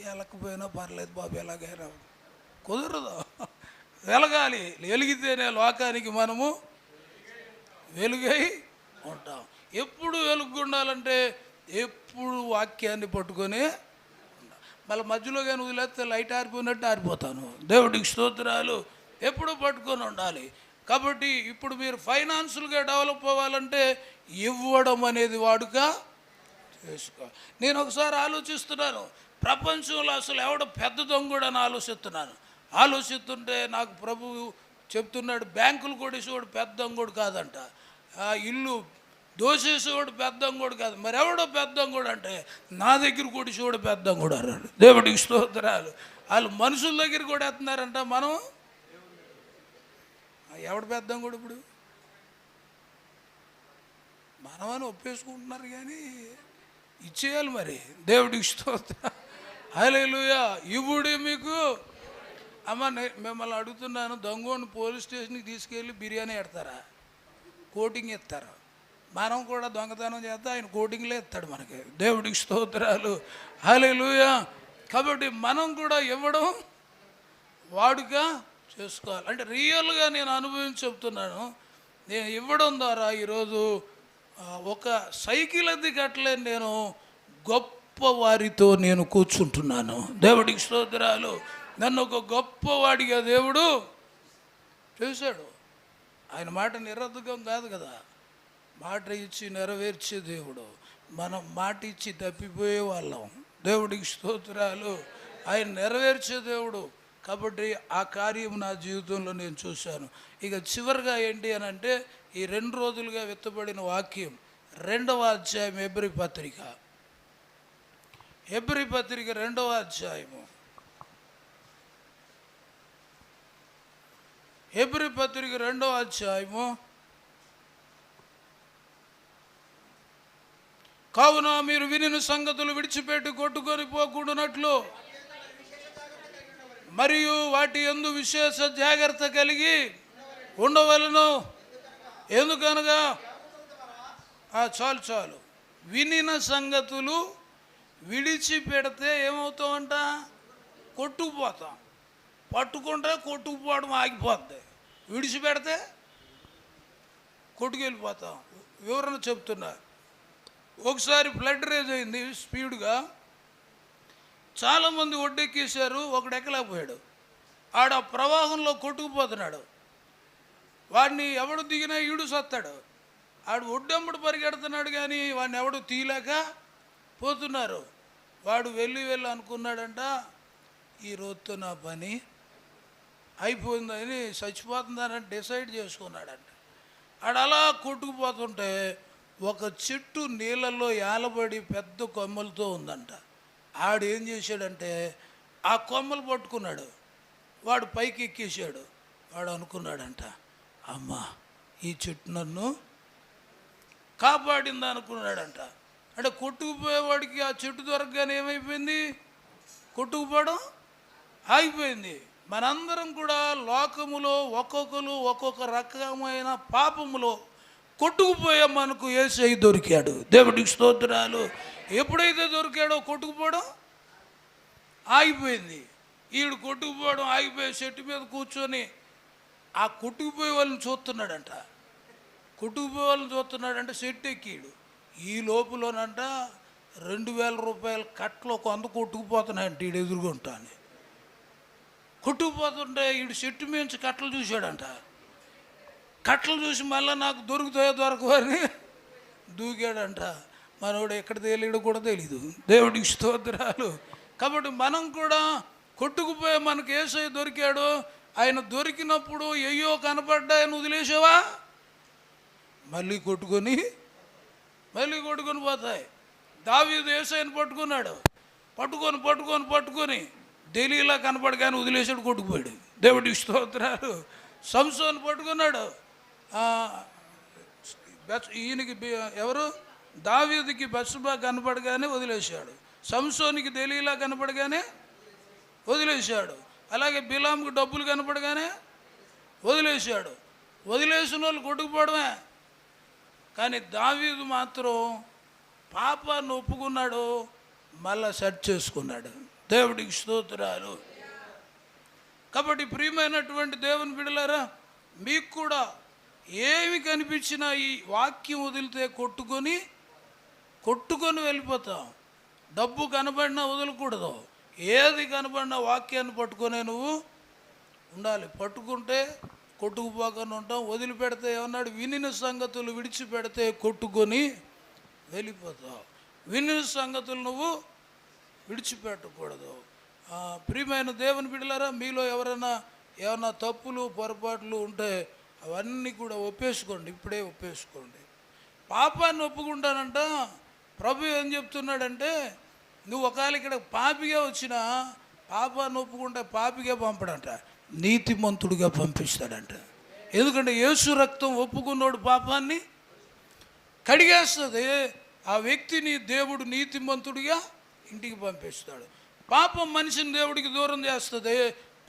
వెలకపోయినా పర్లేదు బాబు, ఎలాగైనా కుదరదు. వెలగాలి, వెలిగితేనే లోకానికి మనము వెలుగై ఉంటాం. ఎప్పుడు వెలుగు ఉండాలంటే ఎప్పుడు వాక్యాన్ని పట్టుకొని, మళ్ళీ మధ్యలో కానీ వదిలేస్తే లైట్ ఆరిపోయినట్టు ఆరిపోతాను. దేవుడికి స్తోత్రాలు. ఎప్పుడు పట్టుకొని ఉండాలి. కాబట్టి ఇప్పుడు మీరు ఫైనాన్షియల్గా డెవలప్ అవ్వాలంటే ఇవ్వడం అనేది వాడుక చేసుకో. నేను ఒకసారి ఆలోచిస్తున్నాను, ప్రపంచంలో అసలు ఎవడ పెద్ద దొంగడు అని ఆలోచిస్తుంటే నాకు ప్రభువు చెప్తున్నాడు, బ్యాంకులు కొట్టేసేవాడు పెద్ద దొంగడు కాదంట, ఇల్లు దోసేసేవాడు పెద్ద దొంగడు కాదు. మరి ఎవడో పెద్ద దొంగడు అంటే నా దగ్గర కొట్టేసేవాడు పెద్ద దొంగడు అన్నాడు. దేవుడికి స్తోత్రాలు. వాళ్ళు మనుషుల దగ్గర కూడా వేస్తున్నారంట. మనం ఎవడు పెద్ద దొంగడు? ఇప్పుడు మనమని ఒప్పేసుకుంటున్నారు కానీ ఇచ్చేయాలి మరి. దేవుడికి స్తోత్రం, హల్లెలూయా. ఇవ్వుడు మీకు. అమ్మ మిమ్మల్ని అడుగుతున్నాను, దొంగని పోలీస్ స్టేషన్కి తీసుకెళ్ళి బిర్యానీ ఎడతారా? కోటింగ్ ఇస్తారు. మనం కూడా దొంగతనం చేస్తే ఆయన కోటింగ్లే ఇస్తాడు మనకి. దేవుడికి స్తోత్రాలు, హల్లెలూయా. కాబట్టి మనం కూడా ఇవ్వడం వాడుక చేసుకోవాలి. అంటే రియల్గా నేను అనుభవించి చెప్తున్నాను. నేను ఇవ్వడం ద్వారా ఈరోజు ఒక సైకిల్ అది కట్టలేని నేను గొప్ప వారితో నేను కూర్చుంటున్నాను. దేవుడికి స్తోత్రాలు. నన్ను ఒక గొప్పవాడిగా దేవుడు చేశాడు. ఆయన మాట నిరర్ధకం కాదు కదా, మాట ఇచ్చి నెరవేర్చే దేవుడు. మనం మాట ఇచ్చి తప్పిపోయే వాళ్ళం. దేవుడికి స్తోత్రాలు. ఆయన నెరవేర్చే దేవుడు. కాబట్టి ఆ కార్యం నా జీవితంలో నేను చూశాను. ఇక చివరిగా ఏంటి అని అంటే, ఈ 2 రోజులుగా విత్తబడిన వాక్యం 2వ అధ్యాయం హెబ్రీ పత్రిక 2వ అధ్యాయము. హెబ్రీ పత్రిక 2వ అధ్యాయము. కావున మీరు వినిన సంగతులు విడిచిపెట్టి కొట్టుకొని పోకుండానట్లు మరియు వాటి యందు విశేష జాగ్రత్త కలిగి ఉండవలను. ఎందుకనగా చాలు వినిన సంగతులు విడిచిపెడితే ఏమవుతామంట? కొట్టుకుపోతాం. పట్టుకుంటే కొట్టుకుపోవడం ఆగిపోద్ది, విడిచిపెడితే కొట్టుకెళ్ళిపోతాం. వివరణ చెప్తున్నా. ఒకసారి ఫ్లడ్ రేజ్ అయింది స్పీడ్గా, చాలామంది ఒడ్డెక్కేశారు, ఒకడు ఎక్కలేకపోయాడు. ఆడ ప్రవాహంలో కొట్టుకుపోతున్నాడు. వాడిని ఎవడు దిగినా ఈడు సత్తాడు. ఆడు ఒడ్డెమ్మడు పరిగెడుతున్నాడు కానీ వాడిని ఎవడు తీయలేక పోతున్నారు. వాడు వెళ్ళి అనుకున్నాడంట, ఈ రోజుతో నా పని అయిపోయిందని, చచ్చిపోతుందని డిసైడ్ చేసుకున్నాడంట. ఆడు అలా కొట్టుకుపోతుంటే ఒక చెట్టు నీళ్ళల్లో ఏలబడి పెద్ద కొమ్మలతో ఉందంట. ఆడు ఏం చేశాడంటే ఆ కొమ్మలు పట్టుకున్నాడు. వాడు పైకి ఎక్కేసాడు. వాడు అనుకున్నాడంట, అమ్మా ఈ చెట్టు నన్ను కాపాడింది అనుకున్నాడంట. అంటే కొట్టుకుపోయేవాడికి ఆ చెట్టు దొరకగానే ఏమైపోయింది? కొట్టుకుపోవడం ఆగిపోయింది. మనందరం కూడా లోకములో ఒక్కొక్కరు ఒక్కొక్క రకమైన పాపములో కొట్టుకుపోయా మనకు యేసయ్య దొరికాడు. దేవుడికి స్తోత్రాలు. ఎప్పుడైతే దొరికాడో కొట్టుకుపోవడం ఆగిపోయింది. ఈడు కొట్టుకుపోవడం ఆగిపోయి చెట్టు మీద కూర్చొని ఆ కొట్టుకుపోయే వాళ్ళని చూస్తున్నాడంట. కొట్టుకుపోయే వాళ్ళని చూస్తున్నాడంటే చెట్టు ఎక్కిడు. ఈ లోపులోనంట 2,000 రూపాయల కట్టలో కొంత కొట్టుకుపోతున్నాయంట ఈడు ఎదురుగుంటాను. కొట్టుకుపోతుంటే ఈడు చెట్టు మించి కట్టలు చూశాడంట. కట్టలు చూసి మళ్ళీ నాకు దొరుకుతాయో దొరకవని దూకాడంట. మనోడు ఎక్కడ తేలిడో కూడా తెలీదు. దేవుడికి స్తోత్రాలు. కాబట్టి మనం కూడా కొట్టుకుపోయే మనకు యేసయ్య దొరికాడు. ఆయన దొరికినప్పుడు అయ్యో కనపడ్డాయని వదిలేసావా, మళ్ళీ కొట్టుకొని పోతాయి. దావీదు యేసయ్యను పట్టుకున్నాడు. పట్టుకొని ఢిల్లీలా కనపడగానే వదిలేసాడు, కొట్టుకుపోయాడు. దేవుడికి స్తోత్రాలు. సంసోను పట్టుకున్నాడు. ఈయనకి ఎవరు, దావీదుకి బత్షెబా కనపడగానే వదిలేశాడు. సంసోనికి దెలీలా కనపడగానే వదిలేశాడు. అలాగే బిలాంకి డబ్బులు కనపడగానే వదిలేశాడు. వదిలేసిన వాళ్ళు కొట్టుకుపోవడమే. కానీ దావీదు మాత్రం పాపాన్ని ఒప్పుకున్నాడు, మళ్ళా సెట్ చేసుకున్నాడు. దేవుడికి స్తోత్రాలు. కాబట్టి ప్రియమైనటువంటి దేవుని బిడ్డలారా, మీకు కూడా ఏమి కనిపించినా ఈ వాక్యం వదిలితే కొట్టుకొని వెళ్ళిపోతాం. డబ్బు కనబడినా వదలకూడదు. ఏది కనబడినా వాక్యాన్ని పట్టుకొనే నువ్వు ఉండాలి. పట్టుకుంటే కొట్టుకుపోకుండా ఉంటాం. వదిలిపెడితే ఏమన్నాడు, వినిన సంగతులు విడిచిపెడితే కొట్టుకొని వెళ్ళిపోతావు. వినిన సంగతులు నువ్వు విడిచిపెట్టకూడదు. ప్రియమైన దేవుని బిడ్డలారా, మీలో ఏమైనా తప్పులు పొరపాట్లు ఉంటే అవన్నీ కూడా ఒప్పేసుకోండి. ఇప్పుడే ఒప్పేసుకోండి. పాపాన్ని ఒప్పుకుంటానంట. ప్రభు ఏం చెప్తున్నాడంటే, నువ్వు ఒకవేళ ఇక్కడ పాపిగా వచ్చినా పాపాన్ని ఒప్పుకుంటే పాపిగా పంపడంట, నీతిమంతుడిగా పంపిస్తాడంట. ఎందుకంటే యేసు రక్తం ఒప్పుకున్నోడు పాపాన్ని కడిగేస్తుంది. ఆ వ్యక్తిని దేవుడు నీతిమంతుడిగా ఇంటికి పంపిస్తాడు. పాపం మనిషిని దేవుడికి దూరం చేస్తుంది.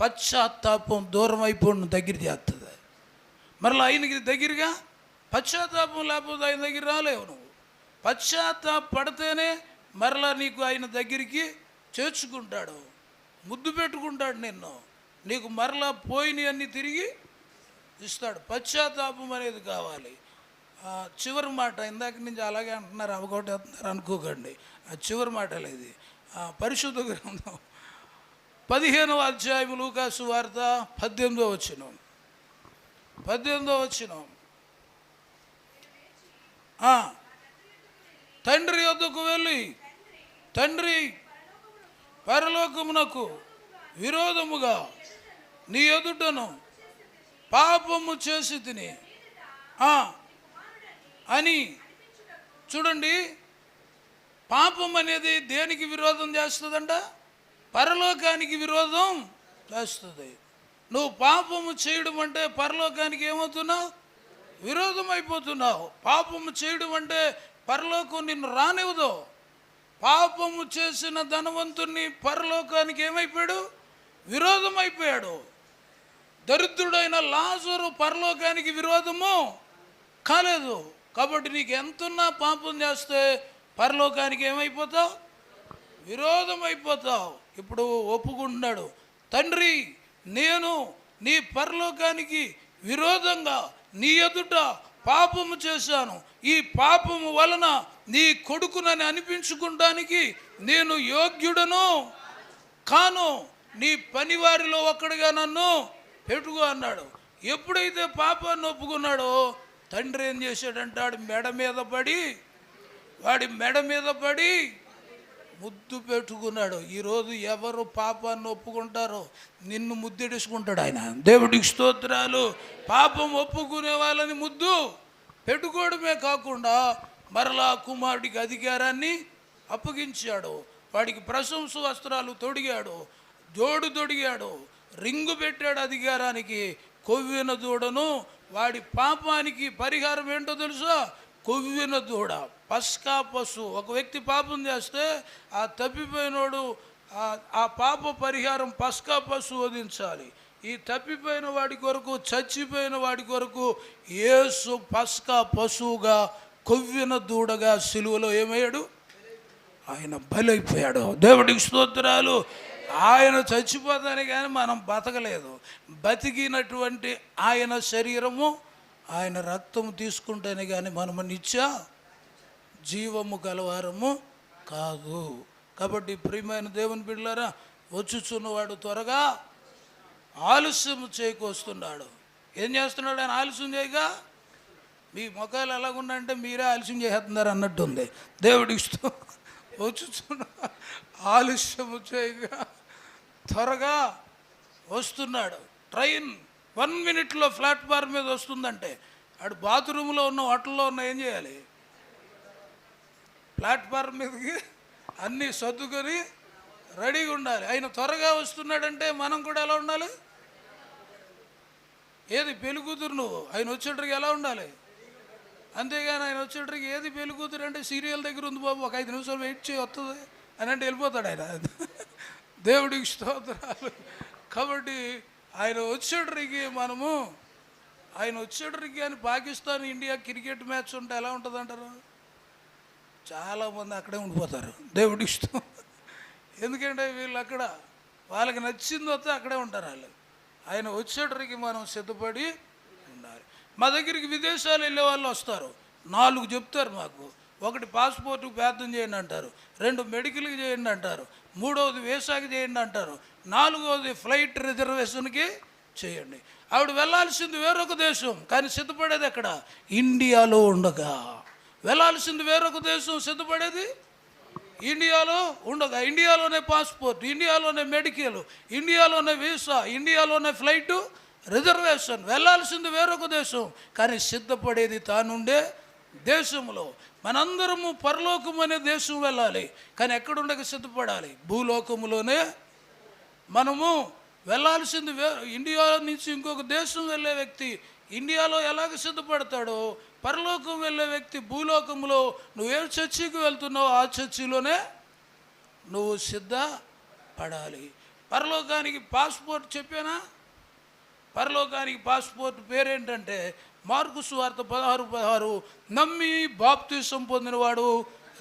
పశ్చాత్తాపం దూరం అయిపోయిన దగ్గర చేస్తుంది. మరలా ఆయనకి దగ్గరగా పశ్చాత్తాపం లేకపోతే ఆయన దగ్గర రాలేవు. నువ్వు పశ్చాత్తాప పడితేనే మరలా నీకు ఆయన దగ్గరికి చేర్చుకుంటాడు, ముద్దు పెట్టుకుంటాడు నిన్ను. నీకు మరలా పోయినవన్నీ తిరిగి ఇస్తాడు. పశ్చాత్తాపం అనేది కావాలి. చివరి మాట, ఇందాక నుంచి అలాగే అంటున్నారు, అవగొట్టేస్తున్నారు అనుకోకండి. ఆ చివరి మాట లేదు. పరిశుద్ధ గ్రంథం 15వ అధ్యాయం లూకాసు వార్త 18వ వచనం. తండ్రి యొద్దకు వెళ్ళి, తండ్రి, పరలోకమునకు విరోధముగా నీ ఎదుటను పాపము చేసి తిని అని. చూడండి, పాపం అనేది దేనికి విరోధం చేస్తుందంట? పరలోకానికి విరోధం చేస్తుంది. నువ్వు పాపము చేయడం అంటే పరలోకానికి ఏమవుతున్నావు? విరోధం అయిపోతున్నావు. పాపము చేయడం అంటే పరలోకం నిన్ను రానివ్వదు. పాపము చేసిన ధనవంతుని పరలోకానికి ఏమైపోయాడు? విరోధం అయిపోయాడు. దరిద్రుడైన లాజరు పరలోకానికి విరోధము కాలేదు. కాబట్టి నీకు ఎంతున్నా పాపం చేస్తే పరలోకానికి ఏమైపోతావు? విరోధం అయిపోతావు. ఇప్పుడు ఒప్పుకుంటున్నాడు, తండ్రి, నేను నీ పరలోకానికి విరోధంగా నీ ఎదుట పాపము చేశాను. ఈ పాపము వలన నీ కొడుకునని అనిపించుకోవడానికి నేను యోగ్యుడను కాను. నీ పనివారిలో ఒక్కడిగా నన్ను పెట్టుకో అన్నాడు. ఎప్పుడైతే పాపాన్ని ఒప్పుకున్నాడో తండ్రి ఏం చేశాడంటే వాడి మెడ మీద పడి ముద్దు పెట్టుకున్నాడు. ఈరోజు ఎవరు పాపాన్ని ఒప్పుకుంటారో నిన్ను ముద్దెడుచుకుంటాడు ఆయన. దేవుడికి స్తోత్రాలు. పాపం ఒప్పుకునే వాళ్ళని ముద్దు పెట్టుకోవడమే కాకుండా మరలా కుమారుడికి అధికారాన్ని అప్పగించాడు. వాడికి ప్రశంస వస్త్రాలు తొడిగాడు, జోడు తొడిగాడు, రింగు పెట్టాడు అధికారానికి. కొవ్విన దూడను, వాడి పాపానికి పరిహారం ఏంటో తెలుసా? కొవ్విన దూడ, పస్కా పశువు. ఒక వ్యక్తి పాపం చేస్తే ఆ తప్పిపోయినోడు ఆ పాప పరిహారం పస్కా పశువు వధించాలి. ఈ తప్పిపోయిన వాడి కొరకు, చచ్చిపోయిన వాడి కొరకు యేసు పస్కా పశువుగా, కొవ్విన దూడగా సిలువలో ఏమయ్యాడు? ఆయన బలైపోయాడు. దేవుడికి స్తోత్రాలు. ఆయన చచ్చిపోతానే కానీ మనం బతకలేదు. బతికినటువంటి ఆయన శరీరము, ఆయన రక్తము తీసుకుంటేనే కానీ మనము నిత్య జీవము గలవారము కాదు. కాబట్టి ప్రియమైన దేవుని బిడ్డలారా, వచ్చుచున్నవాడు త్వరగా ఆలస్యం చేయకొస్తున్నాడు. ఏం చేస్తున్నాడు ఆయన ఆలస్యం చేయగా? మీ ముఖాలు ఎలాగున్నాయంటే మీరే ఆలస్యం చేస్తున్నారు అన్నట్టుంది. దేవుడి ఇష్టం. వచ్చుచున్న ఆలస్యము చేయగా త్వరగా వస్తున్నాడు. ట్రైన్ 1 minute ప్లాట్ఫామ్ మీద వస్తుందంటే అటు బాత్రూంలో ఉన్న హోటల్లో ఉన్న ఏం చేయాలి? ప్లాట్ఫామ్ మీదకి అన్నీ సర్దుకొని రెడీగా ఉండాలి. ఆయన త్వరగా వస్తున్నాడంటే మనం కూడా ఎలా ఉండాలి? ఏది పెళ్ళికూతురు నువ్వు, ఆయన వచ్చేటరికి ఎలా ఉండాలి? అంతేగాని ఆయన వచ్చేటరికి ఏది పెళ్ళికూతురు అంటే సీరియల్ దగ్గర ఉంది బాబు, ఒక 5 నిమిషాలు వెయిట్ చేయి వస్తుంది అని అంటే వెళ్ళిపోతాడు ఆయన. దేవుడికి స్తోత్రాలు. కాబట్టి ఆయన వచ్చేటరికి ఆయన వచ్చేటరికి అని పాకిస్తాన్ ఇండియా క్రికెట్ మ్యాచ్ ఉంటే ఎలా ఉంటుంది అంటారు? చాలామంది అక్కడే ఉండిపోతారు. దేవుడి ఇష్టం. ఎందుకంటే వీళ్ళు అక్కడ వాళ్ళకి నచ్చింది వస్తే అక్కడే ఉంటారు వాళ్ళు. ఆయన వచ్చేటరికి మనం సిద్ధపడి ఉండాలి. మా దగ్గరికి విదేశాలు వెళ్ళే వాళ్ళు వస్తారు. 4 చెప్తారు మాకు. 1 పాస్పోర్ట్కి ప్రార్థన చేయండి అంటారు, 2 మెడికల్కి చేయండి అంటారు, 3వది వీసాకి చేయండి అంటారు, 4వది ఫ్లైట్ రిజర్వేషన్కి చేయండి. ఆవిడ వెళ్ళాల్సింది వేరొక దేశం, కానీ సిద్ధపడేది ఎక్కడ? ఇండియాలో ఉండగా. వెళ్ళాల్సింది వేరొక దేశం, సిద్ధపడేది ఇండియాలో ఉండగా. ఇండియాలోనే పాస్పోర్ట్, ఇండియాలోనే మెడికల్, ఇండియాలోనే వీసా, ఇండియాలోనే ఫ్లైటు రిజర్వేషన్. వెళ్ళాల్సింది వేరొక దేశం, కానీ సిద్ధపడేది తానుండే దేశంలో. మనందరము పరలోకం అనే దేశం వెళ్ళాలి, కానీ ఎక్కడుండగా సిద్ధపడాలి? భూలోకములోనే. మనము వెళ్ళాల్సింది ఇండియా నుంచి ఇంకొక దేశం వెళ్ళే వ్యక్తి ఇండియాలో ఎలాగ సిద్ధపడతాడో, పరలోకం వెళ్ళే వ్యక్తి భూలోకంలో నువ్వు ఏ చర్చికి వెళ్తున్నావో ఆ చర్చిలోనే నువ్వు సిద్ధపడాలి. పరలోకానికి పాస్పోర్ట్ చెప్పానా? పరలోకానికి పాస్పోర్ట్ పేరేంటంటే మార్కు సువార్త 16:16, నమ్మి బాప్తిసం పొందినవాడు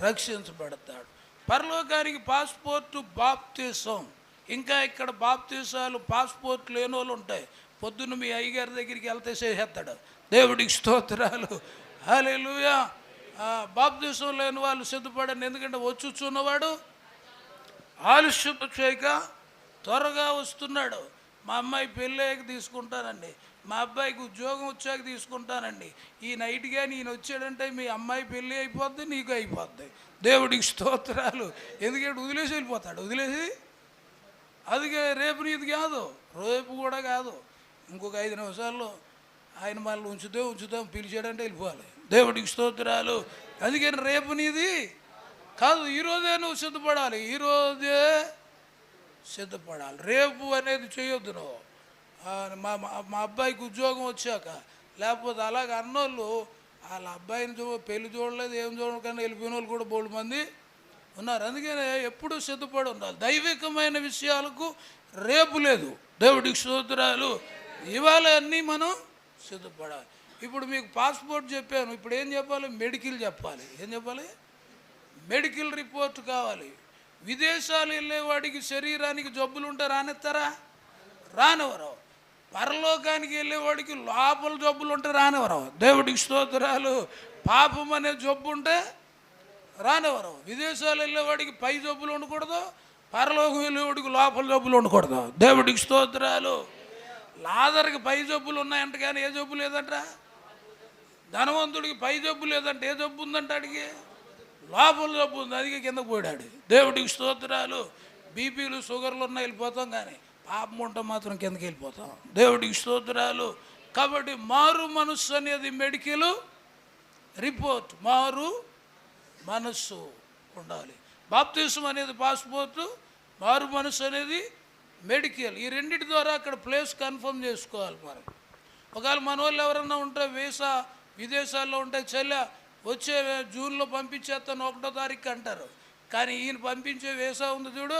రక్షించబడతాడు. పరలోకానికి పాస్పోర్ట్ బాప్తిసం. ఇంకా ఇక్కడ బాప్తిసాలు పాస్పోర్ట్ లేని వాళ్ళు ఉంటాయి. పొద్దున్న మీ అయ్యగారి దగ్గరికి వెళ్తే చేసేస్తాడు. దేవుడికి స్తోత్రాలు, హల్లెలూయా. బాప్తిసం లేని వాళ్ళు సిద్ధపడండి, ఎందుకంటే వచ్చుచున్నవాడు ఆలస్యం చేయక త్వరగా వస్తున్నాడు. మా అమ్మాయి పెళ్ళయ్యాక తీసుకుంటానండి, మా అబ్బాయికి ఉద్యోగం వచ్చాక తీసుకుంటానండి. ఈ నైట్ కానీ ఈయన వచ్చాడంటే మీ అమ్మాయి పెళ్ళి అయిపోద్ది, నీకు అయిపోద్ది. దేవుడికి స్తోత్రాలు. ఎందుకంటే వదిలేసి వెళ్ళిపోతాడు. వదిలేసి అది రేపు నీది కాదు, రేపు కూడా కాదు, ఇంకొక 5 నిమిషాల్లో ఆయన మళ్ళీ ఉంచుతాం పిలిచాడంటే వెళ్ళిపోవాలి. దేవుడికి స్తోత్రాలు. అందుకని రేపు నీది కాదు, ఈరోజే నువ్వు సిద్ధపడాలి. ఈరోజే సిద్ధపడాలి. రేపు అనేది చేయొద్దు నువ్వు. మా అబ్బాయికి ఉద్యోగం వచ్చాక, లేకపోతే అలాగ అన్నోళ్ళు వాళ్ళ అబ్బాయిని పెళ్లి చూడలేదు, ఏం చూడకుండా వెళ్ళిపోయిన వాళ్ళు కూడా బోల్డ్ మంది ఉన్నారు. అందుకనే ఎప్పుడూ సిద్ధపడి ఉండాలి. దైవికమైన విషయాలకు రేపు లేదు. దేవుడికి స్తోత్రాలు. ఇవాళ అన్నీ మనం సిద్ధపడాలి. ఇప్పుడు మీకు పాస్పోర్ట్ చెప్పాను, ఇప్పుడు ఏం చెప్పాలి? మెడికల్ చెప్పాలి. ఏం చెప్పాలి? మెడికల్ రిపోర్ట్ కావాలి. విదేశాలు వెళ్ళేవాడికి శరీరానికి జబ్బులు ఉంటే రానిస్తారా? రానివ్వరు. పరలోకానికి వెళ్ళేవాడికి లోపల జబ్బులు ఉంటే రానివ్వరు. దేవుడికి స్తోత్రాలు. పాపం అనే జబ్బు ఉంటే రానివ్వరు. విదేశాలు వెళ్ళేవాడికి పై జబ్బులు ఉండకూడదు, పరలోకం వెళ్ళేవాడికి లోపల జబ్బులు ఉండకూడదు. దేవుడికి స్తోత్రాలు. లాజర్కి పై జబ్బులు ఉన్నాయంట, కానీ ఏ జబ్బు లేదంట. ధనవంతుడికి పై జబ్బు లేదంటే ఏ జబ్బు ఉందంట? అడిగి లోపల జబ్బు ఉంది, అది కిందకు పోయాడు. దేవుడికి స్తోత్రాలు. బీపీలు షుగర్లు ఉన్నాయి వెళ్ళిపోతాం, కానీ పాపం ఉంటే మాత్రం కిందకి వెళ్ళిపోతాం. దేవుడికి స్తోత్రాలు. కాబట్టి మారు మనస్సు అనేది మెడికల్ రిపోర్ట్. మారు మనస్సు ఉండాలి. బాప్తిసం అనేది పాస్పోర్టు, మారు మనస్సు అనేది మెడికల్. ఈ రెండింటి ద్వారా అక్కడ ప్లేస్ కన్ఫర్మ్ చేసుకోవాలి. మనం ఒకవేళ మన వాళ్ళు ఎవరన్నా ఉంటే వీసా విదేశాల్లో ఉంటే వచ్చే జూన్లో పంపించేస్తాను 1వ తారీఖు అంటారు, కానీ ఈయన పంపించే వీసా ఉంది చూడు,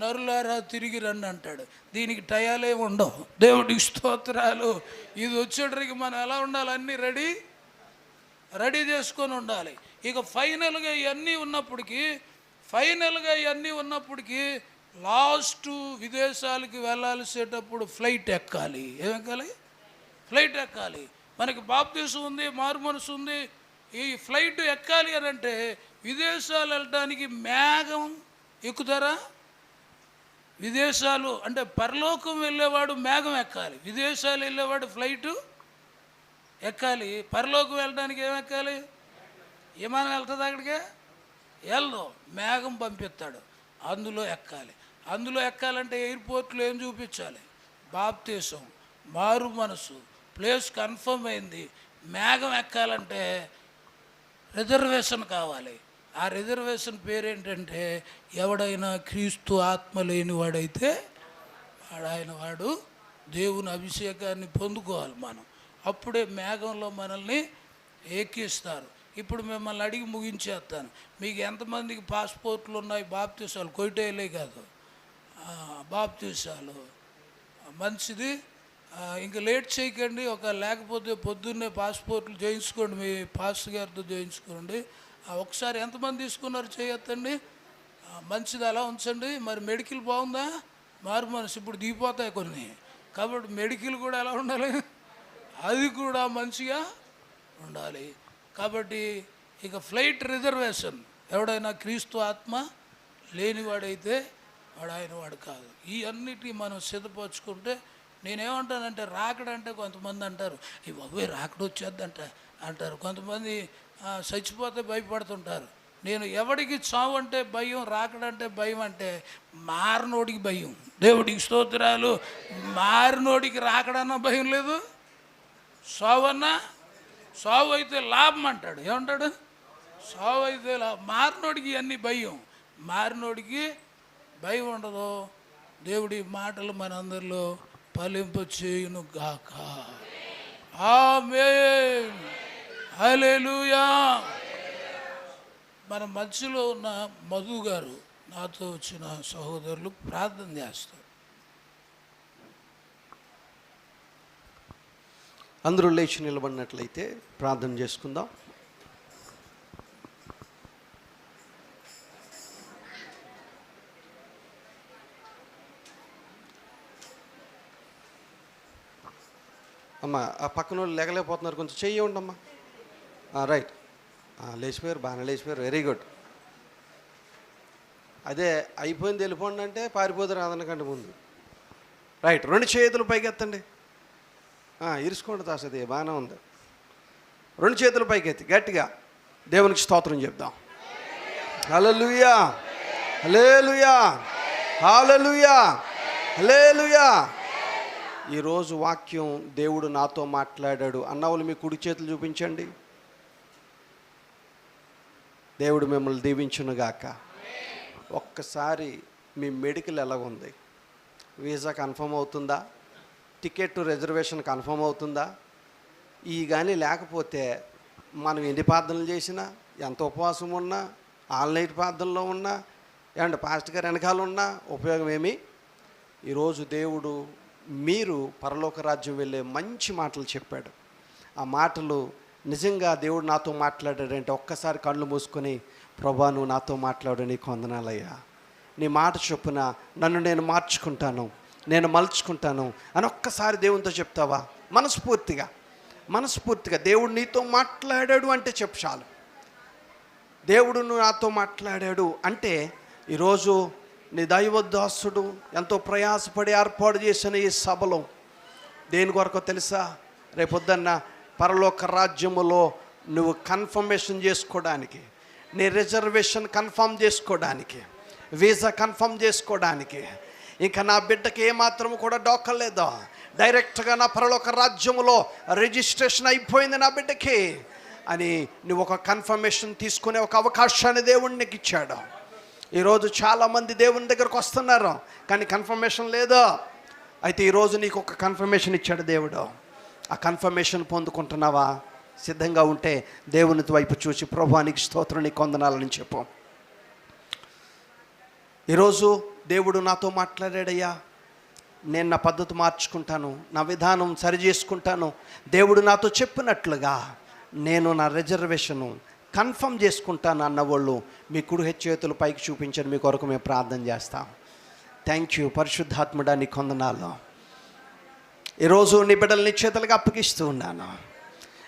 నరులారా తిరిగి రండి అంటాడు. దీనికి టయాలే ఉండవు. దేవుడికి స్తోత్రాలు. ఇది వచ్చేటరికి మనం ఎలా ఉండాలి? అన్నీ రెడీ చేసుకొని ఉండాలి. ఇక ఫైనల్గా ఇవన్నీ ఉన్నప్పటికీ లాస్ట్ విదేశాలకి వెళ్ళాల్సేటప్పుడు ఫ్లైట్ ఎక్కాలి. ఏమెక్కాలి? ఫ్లైట్ ఎక్కాలి. మనకి బాప్తిసం ఉంది, మారు మనసు ఉంది, ఈ ఫ్లైట్ ఎక్కాలి అని అంటే విదేశాలు వెళ్ళడానికి మేఘం ఎక్కుతారా? విదేశాలు అంటే పరలోకం వెళ్ళేవాడు మేఘం ఎక్కాలి, విదేశాలు వెళ్ళేవాడు ఫ్లైటు ఎక్కాలి. పరలోకం వెళ్ళడానికి ఏం ఎక్కాలి? విమానం వెళ్తుంది అక్కడికే? వెళ్ళదు, మేఘం పంపిస్తాడు, అందులో ఎక్కాలి. అందులో ఎక్కాలంటే ఎయిర్పోర్ట్లో ఏం చూపించాలి? బాప్తీసం, మారు మనసు, ప్లేస్ కన్ఫర్మ్ అయింది. మేఘం ఎక్కాలంటే రిజర్వేషన్ కావాలి. ఆ రిజర్వేషన్ పేరేంటంటే ఎవడైనా క్రీస్తు ఆత్మ లేనివాడైతే వాడు దేవుని అభిషేకాన్ని పొందుకోవాలి మనం. అప్పుడే మేఘంలో మనల్ని ఎక్కిస్తారు. ఇప్పుడు మిమ్మల్ని అడిగి ముగించేస్తాను. మీకు ఎంతమందికి పాస్పోర్ట్లు ఉన్నాయి? బాప్తీసాలు కొయిటేలే కాదు, బాప్తీసాలు మంచిది. ఇంకా లేట్ చేయకండి. లేకపోతే పొద్దున్నే పాస్పోర్ట్లు చేయించుకోండి, మీ పాస్టర్ గారితో చేయించుకోండి. ఒకసారి ఎంతమంది తీసుకున్నారు చేయొద్దండి. మంచిది, అలా ఉంచండి. మరి మెడికల్ బాగుందా? మారు మనసు ఇప్పుడు దిగిపోతాయి కొన్ని, కాబట్టి మెడికల్ కూడా ఎలా ఉండాలి? అది కూడా మంచిగా ఉండాలి. కాబట్టి ఇక ఫ్లైట్ రిజర్వేషన్, ఎవడైనా క్రీస్తు ఆత్మ లేనివాడైతే వాడు కాదు. ఈ అన్నిటినీ మనం సిద్ధపరచుకుంటే, నేనేమంటానంటే రాకడంటే కొంతమంది అంటారు ఈ బాబోయ్ రాకడ వచ్చేద్దంట అంటారు. కొంతమంది చచ్చిపోతే భయపడుతుంటారు. నేను ఎవడికి చావు అంటే భయం, రాకడంటే భయం అంటే మారినోడికి భయం. దేవుడికి స్తోత్రాలు. మారినోడికి రాకడన్నా భయం లేదు, సావు అయితే లాభం అంటాడు. ఏమంటాడు? సావు అయితే మారినోడికి అన్ని భయం, మారినోడికి భయం ఉండదు. దేవుడి మాటలు మనందరిలో ఫలింప చేయును గాక. ఆమేన్, హల్లెలూయా. మన మధ్యలో ఉన్న మధు గారు, నాతో వచ్చిన సహోదరులు ప్రార్థన చేస్తారు.
అందరూ లేచి నిలబడినట్లయితే ప్రార్థన చేసుకుందాం. అమ్మ, ఆ పక్కన వాళ్ళు లేకలేకపోతున్నారు, కొంచెం చెయ్యి ఉండమ్మా. రైట్, లేచిపోయారు, బాగానే లేచిపోయారు, వెరీ గుడ్. అదే అయిపోయింది వెళ్ళిపోండి అంటే పారిపోతారు అదనకంటే ముందు. రైట్, 2 చేతులు పైకి ఎత్తండి. ఇరుసుకోండి తాసది, బాగానే ఉంది. 2 చేతులు పైకి ఎత్తి గట్టిగా దేవునికి స్తోత్రం చెప్దాం. హల్లెలూయా, హల్లెలూయా, హల్లెలూయా, హల్లెలూయా. ఈరోజు వాక్యం దేవుడు నాతో మాట్లాడాడు అన్నవాళ్ళు మీ కుడి చేతులు చూపించండి. దేవుడు మిమ్మల్ని దీవించునుగాక. ఒక్కసారి మీ మెడికల్ ఎలాగుంది? వీసా కన్ఫర్మ్ అవుతుందా? టికెట్ రిజర్వేషన్ కన్ఫర్మ్ అవుతుందా? ఈ కానీ లేకపోతే మనం ఎన్ని ప్రార్థనలు చేసినా, ఎంత ఉపవాసం ఉన్నా, ఆన్లైన్ ప్రార్థనలో ఉన్నా, ఏమంటే పాస్టర్ గారు వెనకాల ఉన్నా ఉపయోగం ఏమి? ఈరోజు దేవుడు మీరు పరలోక రాజ్యం వెళ్ళే మంచి మాటలు చెప్పాడు. ఆ మాటలు నిజంగా దేవుడు నాతో మాట్లాడాడంటే ఒక్కసారి కళ్ళు మూసుకొని, ప్రభా నువ్వు నాతో మాట్లాడు, నీకు వందనాలయ్యా, నీ మాట చొప్పున నన్ను నేను మార్చుకుంటాను, నేను మలుచుకుంటాను అని ఒక్కసారి దేవునితో చెప్తావా? మనస్ఫూర్తిగా దేవుడు నీతో మాట్లాడాడు అంటే చెప్పు చాలు. దేవుడు నువ్వు నాతో మాట్లాడాడు అంటే, ఈరోజు నీ దైవదాసుడు ఎంతో ప్రయాసపడి ఏర్పాటు చేసిన ఈ సభలో దేని కొరకో తెలుసా? రేపొద్దన్న పరలోక రాజ్యములో నువ్వు కన్ఫర్మేషన్ చేసుకోవడానికి, నీ రిజర్వేషన్ కన్ఫర్మ్ చేసుకోవడానికి, వీసా కన్ఫర్మ్ చేసుకోవడానికి, ఇంకా నా బిడ్డకి ఏమాత్రం కూడా డోకలేదు, డైరెక్ట్గా నా పరలోక రాజ్యములో రిజిస్ట్రేషన్ అయిపోయింది నా బిడ్డకి అని నువ్వు ఒక కన్ఫర్మేషన్ తీసుకునే ఒక అవకాశాన్ని దేవుడు నీకు ఇచ్చాడు. ఈరోజు చాలామంది దేవుని దగ్గరకు వస్తున్నారు కానీ కన్ఫర్మేషన్ లేదు. అయితే ఈరోజు నీకు ఒక కన్ఫర్మేషన్ ఇచ్చాడు దేవుడు. ఆ కన్ఫర్మేషన్ పొందుకుంటున్నావా? సిద్ధంగా ఉంటే దేవుని వైపు చూసి ప్రభువా నీకు స్తోత్రం, నీకు వందనాలని చెప్పు. ఈరోజు దేవుడు నాతో మాట్లాడాడయ్యా, నేను నా పద్ధతి మార్చుకుంటాను, నా విధానం సరి చేసుకుంటాను, దేవుడు నాతో చెప్పినట్లుగా నేను నా రిజర్వేషను కన్ఫర్మ్ చేసుకుంటాను అన్నవాళ్ళు మీ కుడి చేతులు పైకి చూపించండి. మీ కొరకు మేము ప్రార్థన చేస్తాం. థ్యాంక్ యూ పరిశుద్ధాత్ముడా, నీ వందనాలు. ఈరోజు నీ బిడ్డలు నీ చేతులకు అప్పగిస్తూ ఉన్నాను.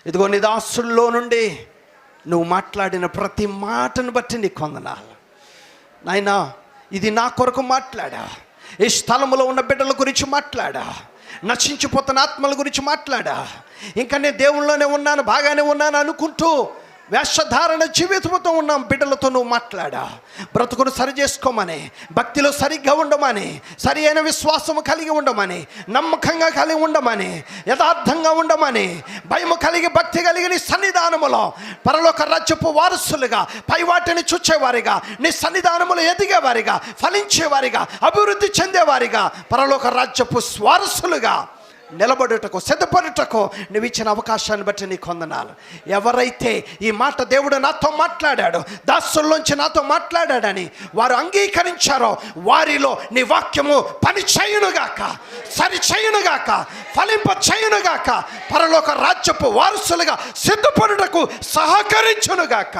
ఇదిగో నీ దాసుల్లో నుండి నువ్వు మాట్లాడిన ప్రతి మాటను బట్టి నీకు వందనాలు నాయనా. ఇది నా కొరకు మాట్లాడా, ఈ స్థలములో ఉన్న బిడ్డల గురించి మాట్లాడా, నశించిపోతున్న ఆత్మల గురించి మాట్లాడా. ఇంకా నేను దేవుళ్ళలోనే ఉన్నాను, బాగానే ఉన్నాను అనుకుంటూ వేషధారణ జీవితంతో ఉన్నాం. బిడ్డలతో నువ్వు మాట్లాడా, బ్రతుకును సరి చేసుకోమని, భక్తిలో సరిగ్గా ఉండమని, సరి అయిన విశ్వాసము కలిగి ఉండమని, నమ్మకంగా కలిగి ఉండమని, యథార్థంగా ఉండమని, భయము కలిగి భక్తి కలిగి నీ సన్నిధానములో పరలోక రాజ్యపు వారసులుగా, పై వాటిని చూచేవారిగా, నీ సన్నిధానములో ఎదిగేవారిగా, ఫలించేవారిగా, అభివృద్ధి చెందేవారిగా, పరలోక రాజ్యపు వారసులుగా నిలబడుటకు, సిద్ధపడుటకు నువ్వు ఇచ్చిన అవకాశాన్ని బట్టి నీకు వందనాలు. ఎవరైతే ఈ మాట దేవుడు నాతో మాట్లాడాడో, దాసుల్లోంచి నాతో మాట్లాడాడని వారు అంగీకరించారో వారిలో నీ వాక్యము పని చేయునుగాక, సరి చేయునుగాక, ఫలింప చేయునుగాక, పరలోక రాజ్యపు వారసులుగా సిద్ధపడుటకు సహకరించునుగాక.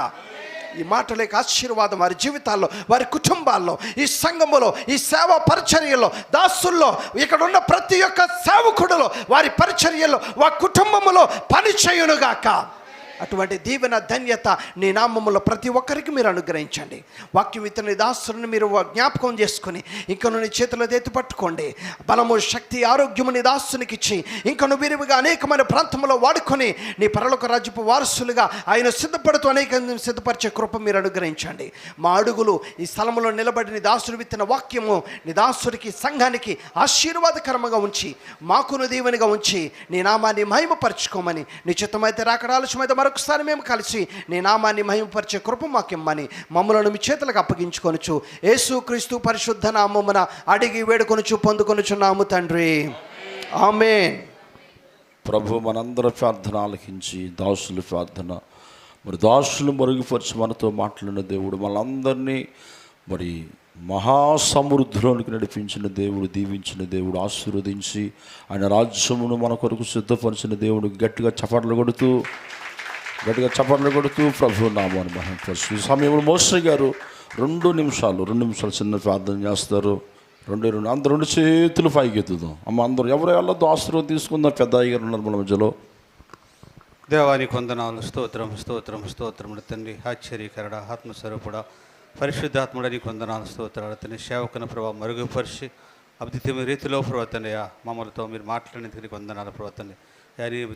ఈ మాటలేక ఆశీర్వాదం వారి జీవితాల్లో, వారి కుటుంబాల్లో, ఈ సంఘములో, ఈ సేవా పరిచర్యలో, దాసుల్లో, ఇక్కడ ఉన్న ప్రతి ఒక్క సేవకుడులో, వారి పరిచర్యలో, వారి కుటుంబములో పని చేయునుగాక. అటువంటి దీవెన ధన్యత నీ నామములో ప్రతి ఒక్కరికి మీరు అనుగ్రహించండి. వాక్యం ఇతని దాసులను మీరు జ్ఞాపకం చేసుకుని ఇంకను నీ చేతిలో ఎత్తి పట్టుకోండి. బలము, శక్తి, ఆరోగ్యము నీ దాసునికి ఇచ్చి ఇంకను విరివిగా అనేకమైన ప్రాంతంలో వాడుకొని నీ పరలోక రాజ్యపు వారసులుగా ఆయన సిద్ధపడుతూ అనేక సిద్ధపరిచే కృప మీరు అనుగ్రహించండి. మా అడుగులు ఈ స్థలంలో నిలబడి నీ దాసుడు విత్తిన వాక్యము నీ దాసుడికి, సంఘానికి ఆశీర్వాదకరంగా ఉంచి, మాకును దీవెనగా ఉంచి నీ నామాన్ని మహిమపరచుకోమని, నీ చిత్తమైతే రాకడ ఆలస్యమైతే మరొకసారి మేము కలిసి నీ నామాన్ని మహిమపరిచే కృప మాకిమ్మని మమ్మలను మీ చేతులకు అప్పగించుకొనుచు యేసు క్రీస్తు పరిశుద్ధ నామమున అడిగి వేడుకొనుచు పొందుకొనుచున్నాము తండ్రి, ఆమేన్.
ప్రభు మనందరి ప్రార్థన ఆలకించి దాసుల ప్రార్థన మరి దాసులు మరుగుపరిచి మనతో మాట్లాడిన దేవుడు మనందరినీ మరి మహాసమృద్ధిలోనికి నడిపించిన దేవుడు, దీవించిన దేవుడు, ఆశీర్వదించి ఆయన రాజ్యమును మన కొరకు సిద్ధపరిచిన దేవుడు. గట్టిగా చప్పట్లు కొడుతూ ప్రభు నామాన్ని మహిమపరుస్తూ ఈ సమయంలో మోసే గారు 2 నిమిషాలు చిన్న ప్రార్థన చేస్తారు. అందరూ 2 చేతులు పైకి ఎత్తుదాం. అందరూ ఎవరు వెళ్ళొద్దు, ఆశీర్వాదం తీసుకుందాం. పెద్ద అయ్యారు ఉన్నారు మన మధ్యలో.
దేవానికి వందనాలు, స్తోత్రముడు తండ్రి, ఆశ్చర్యకరుడ, ఆత్మస్వరూపుడ, పరిశుద్ధాత్ముడ, నీకు వందనాలు, స్తోత్రాలు తండ్రి. సేవకుని ప్రభావ మరుగుపరిచి అద్భుతమైన రీతిలో ప్రభావ తండ్రి మమ్మల్తో మీరు మాట్లాడేందుకు నీకు వందనాలు ప్రభావ తండ్రి.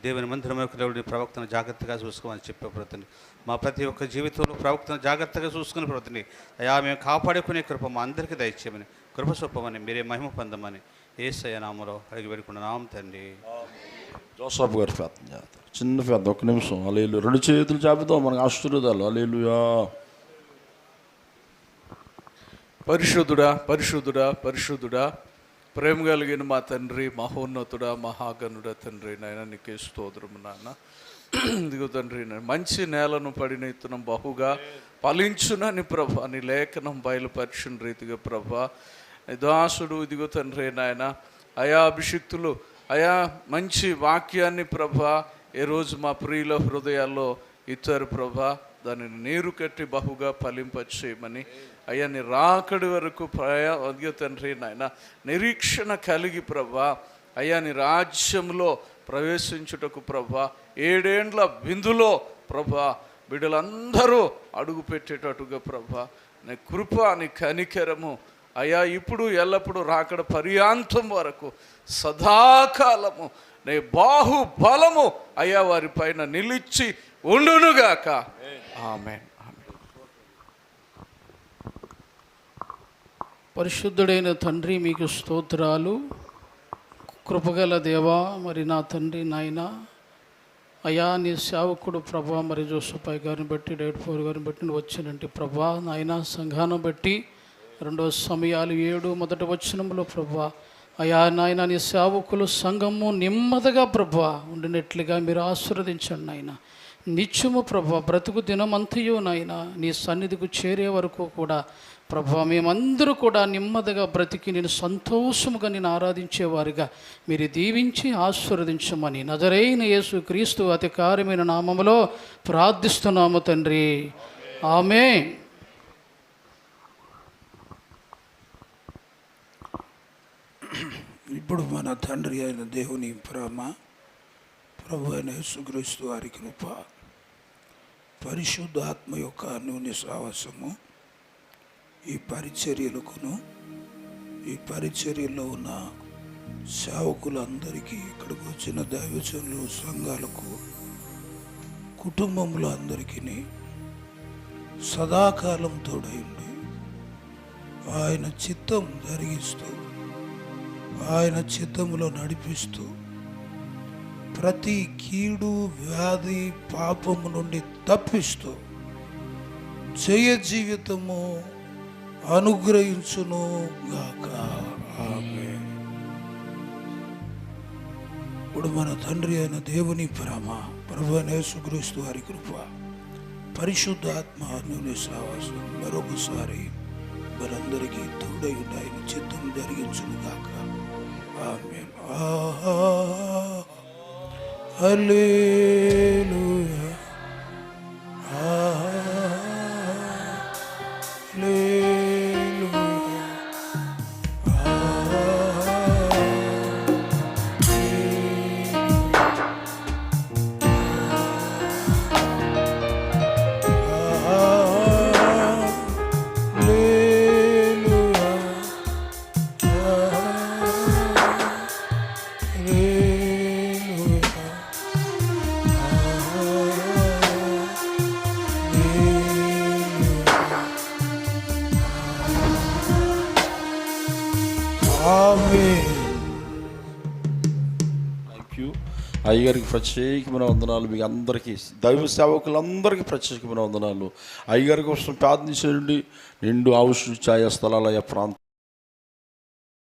దేవుని మందిరంలోకి ప్రవక్తను జాగ్రత్తగా చూసుకోమని చెప్పే ప్రభుత్వం మా ప్రతి ఒక్క జీవితంలో ప్రవక్తను జాగ్రత్తగా చూసుకుని ప్రభుత్వం అయా మేము కాపాడుకునే కృప మా అందరికీ దయచేయమని, కృప చూపమని, మీరే మహిమ పొందమని యేసయ్య నామములో అడిగి పెట్టుకున్నాం తండ్రి.
జోసఫ్ గారు ప్రార్థన చేస్తారు. చిన్న ప్రార్థన, 1 నిమిషం. హల్లెలూయా. 2 చేతులు చాపుతాం, మనకు ఆశీర్వాదాలు. హల్లెలూయా.
పరిశుద్ధుడా ప్రేమ కలిగిన మా తండ్రి, మహోన్నతుడా, మహాగణుడ తండ్రి, నాయన నీకే స్తోత్రము నాన్న. ఇదిగో తండ్రి, మంచి నేలను పడిన ఇత్తనం బహుగా ఫలించునని ప్రభా నీ లేఖనం బయలుపరిచిన రీతిగా ప్రభా దాసుడు ఇదిగో తండ్రి నాయన అయా అభిషిక్తులు అయా మంచి వాక్యాన్ని ప్రభా ఏ రోజు మా ప్రియుల హృదయాల్లో ఇచ్చారు ప్రభా. దానిని నీరు కట్టి బహుగా ఫలింపచేయమని అయ్యా నీ రాకడి వరకు అదిగో తండ్రి నాయన నిరీక్షణ కలిగి ప్రభా అయ్యా నీ రాజ్యంలో ప్రవేశించుటకు ప్రభా 7 ఏండ్ల విందులో ప్రభా బిడ్డలందరూ అడుగు పెట్టేటట్టుగా ప్రభా నీ కృప, నీ కనికరము అయ్యా ఇప్పుడు ఎల్లప్పుడూ రాకడ పర్యాంతం వరకు సదాకాలము నీ బాహుబలము అయ్యా వారి పైన నిలిచి ఉండునుగాక. ఆమేన్.
పరిశుద్ధుడైన తండ్రి మీకు స్తోత్రాలు. కృపగల దేవా, మరి నా తండ్రి నాయన అయా నీ సేవకుడు ప్రభా మరి జోసఫ్ గారిని బట్టి, డేట్ 4 గారిని బట్టి నువ్వు వచ్చినంటే ప్రభా నాయన సంఘాన్ని బట్టి 2 సమయాలు 7 మొదటి వచనంలో ప్రభా అయా నాయన నీ సేవకులు సంఘము నెమ్మదిగా ప్రభా ఉండినట్లుగా మీరు ఆశీర్వదించండి నాయన. నిత్యము ప్రభా బ్రతుకు దినమంతయు నాయన నీ సన్నిధికి చేరే వరకు కూడా ప్రభా మేమందరూ కూడా నెమ్మదిగా బ్రతికి నేను సంతోషముగా నేను ఆరాధించేవారుగా మీరు దీవించి ఆశీర్వదించమని నజరేయున యేసు క్రీస్తు అతి కార్యమైన నామములో ప్రార్థిస్తున్నాము తండ్రి, ఆమేన్.
ఇప్పుడు మన తండ్రి అయిన దేవుని ప్రేమ, ప్రభు అయిన యేసుక్రీస్తు వారి కృప, పరిశుద్ధాత్మ యొక్క అన్యోన్య సావాసము ఈ పరిచర్యలకును, ఈ పరిచర్యలో ఉన్న సేవకులందరికీ, ఇక్కడికి వచ్చిన దైవజనులు, సంఘాలకు, కుటుంబంలో అందరికీ సదాకాలం తోడైండి ఆయన చిత్తం జరిగిస్తూ, ఆయన చిత్తములో నడిపిస్తూ, ప్రతి కీడు, వ్యాధి, పాపము నుండి తప్పిస్తూ జయ జీవితము అనుగ్రహించును గాక. ఆమేన్. ఇప్పుడు మన తండ్రి అయిన దేవుని ప్రేమ, ప్రభువైన యేసుక్రీస్తు వారి కృప, పరిశుద్ధాత్మ అన్యోన్య సహవాసం మరొకసారి మనందరికీ తోడై ఉండి ఆయన చిత్తం జరిగించును గాక. ఆమేన్. హల్లెలూయా.
Thank you. అయ్యగారికి ప్రత్యేకమైన వందనాలు. మీకు అందరికీ, దైవ సేవకులందరికీ ప్రత్యేకమైన వందనాలు. అయ్యగారి కోసం ప్రార్థించండి. నిండు ఆవుషు ఛాయా స్థలాలయ ప్రాంతం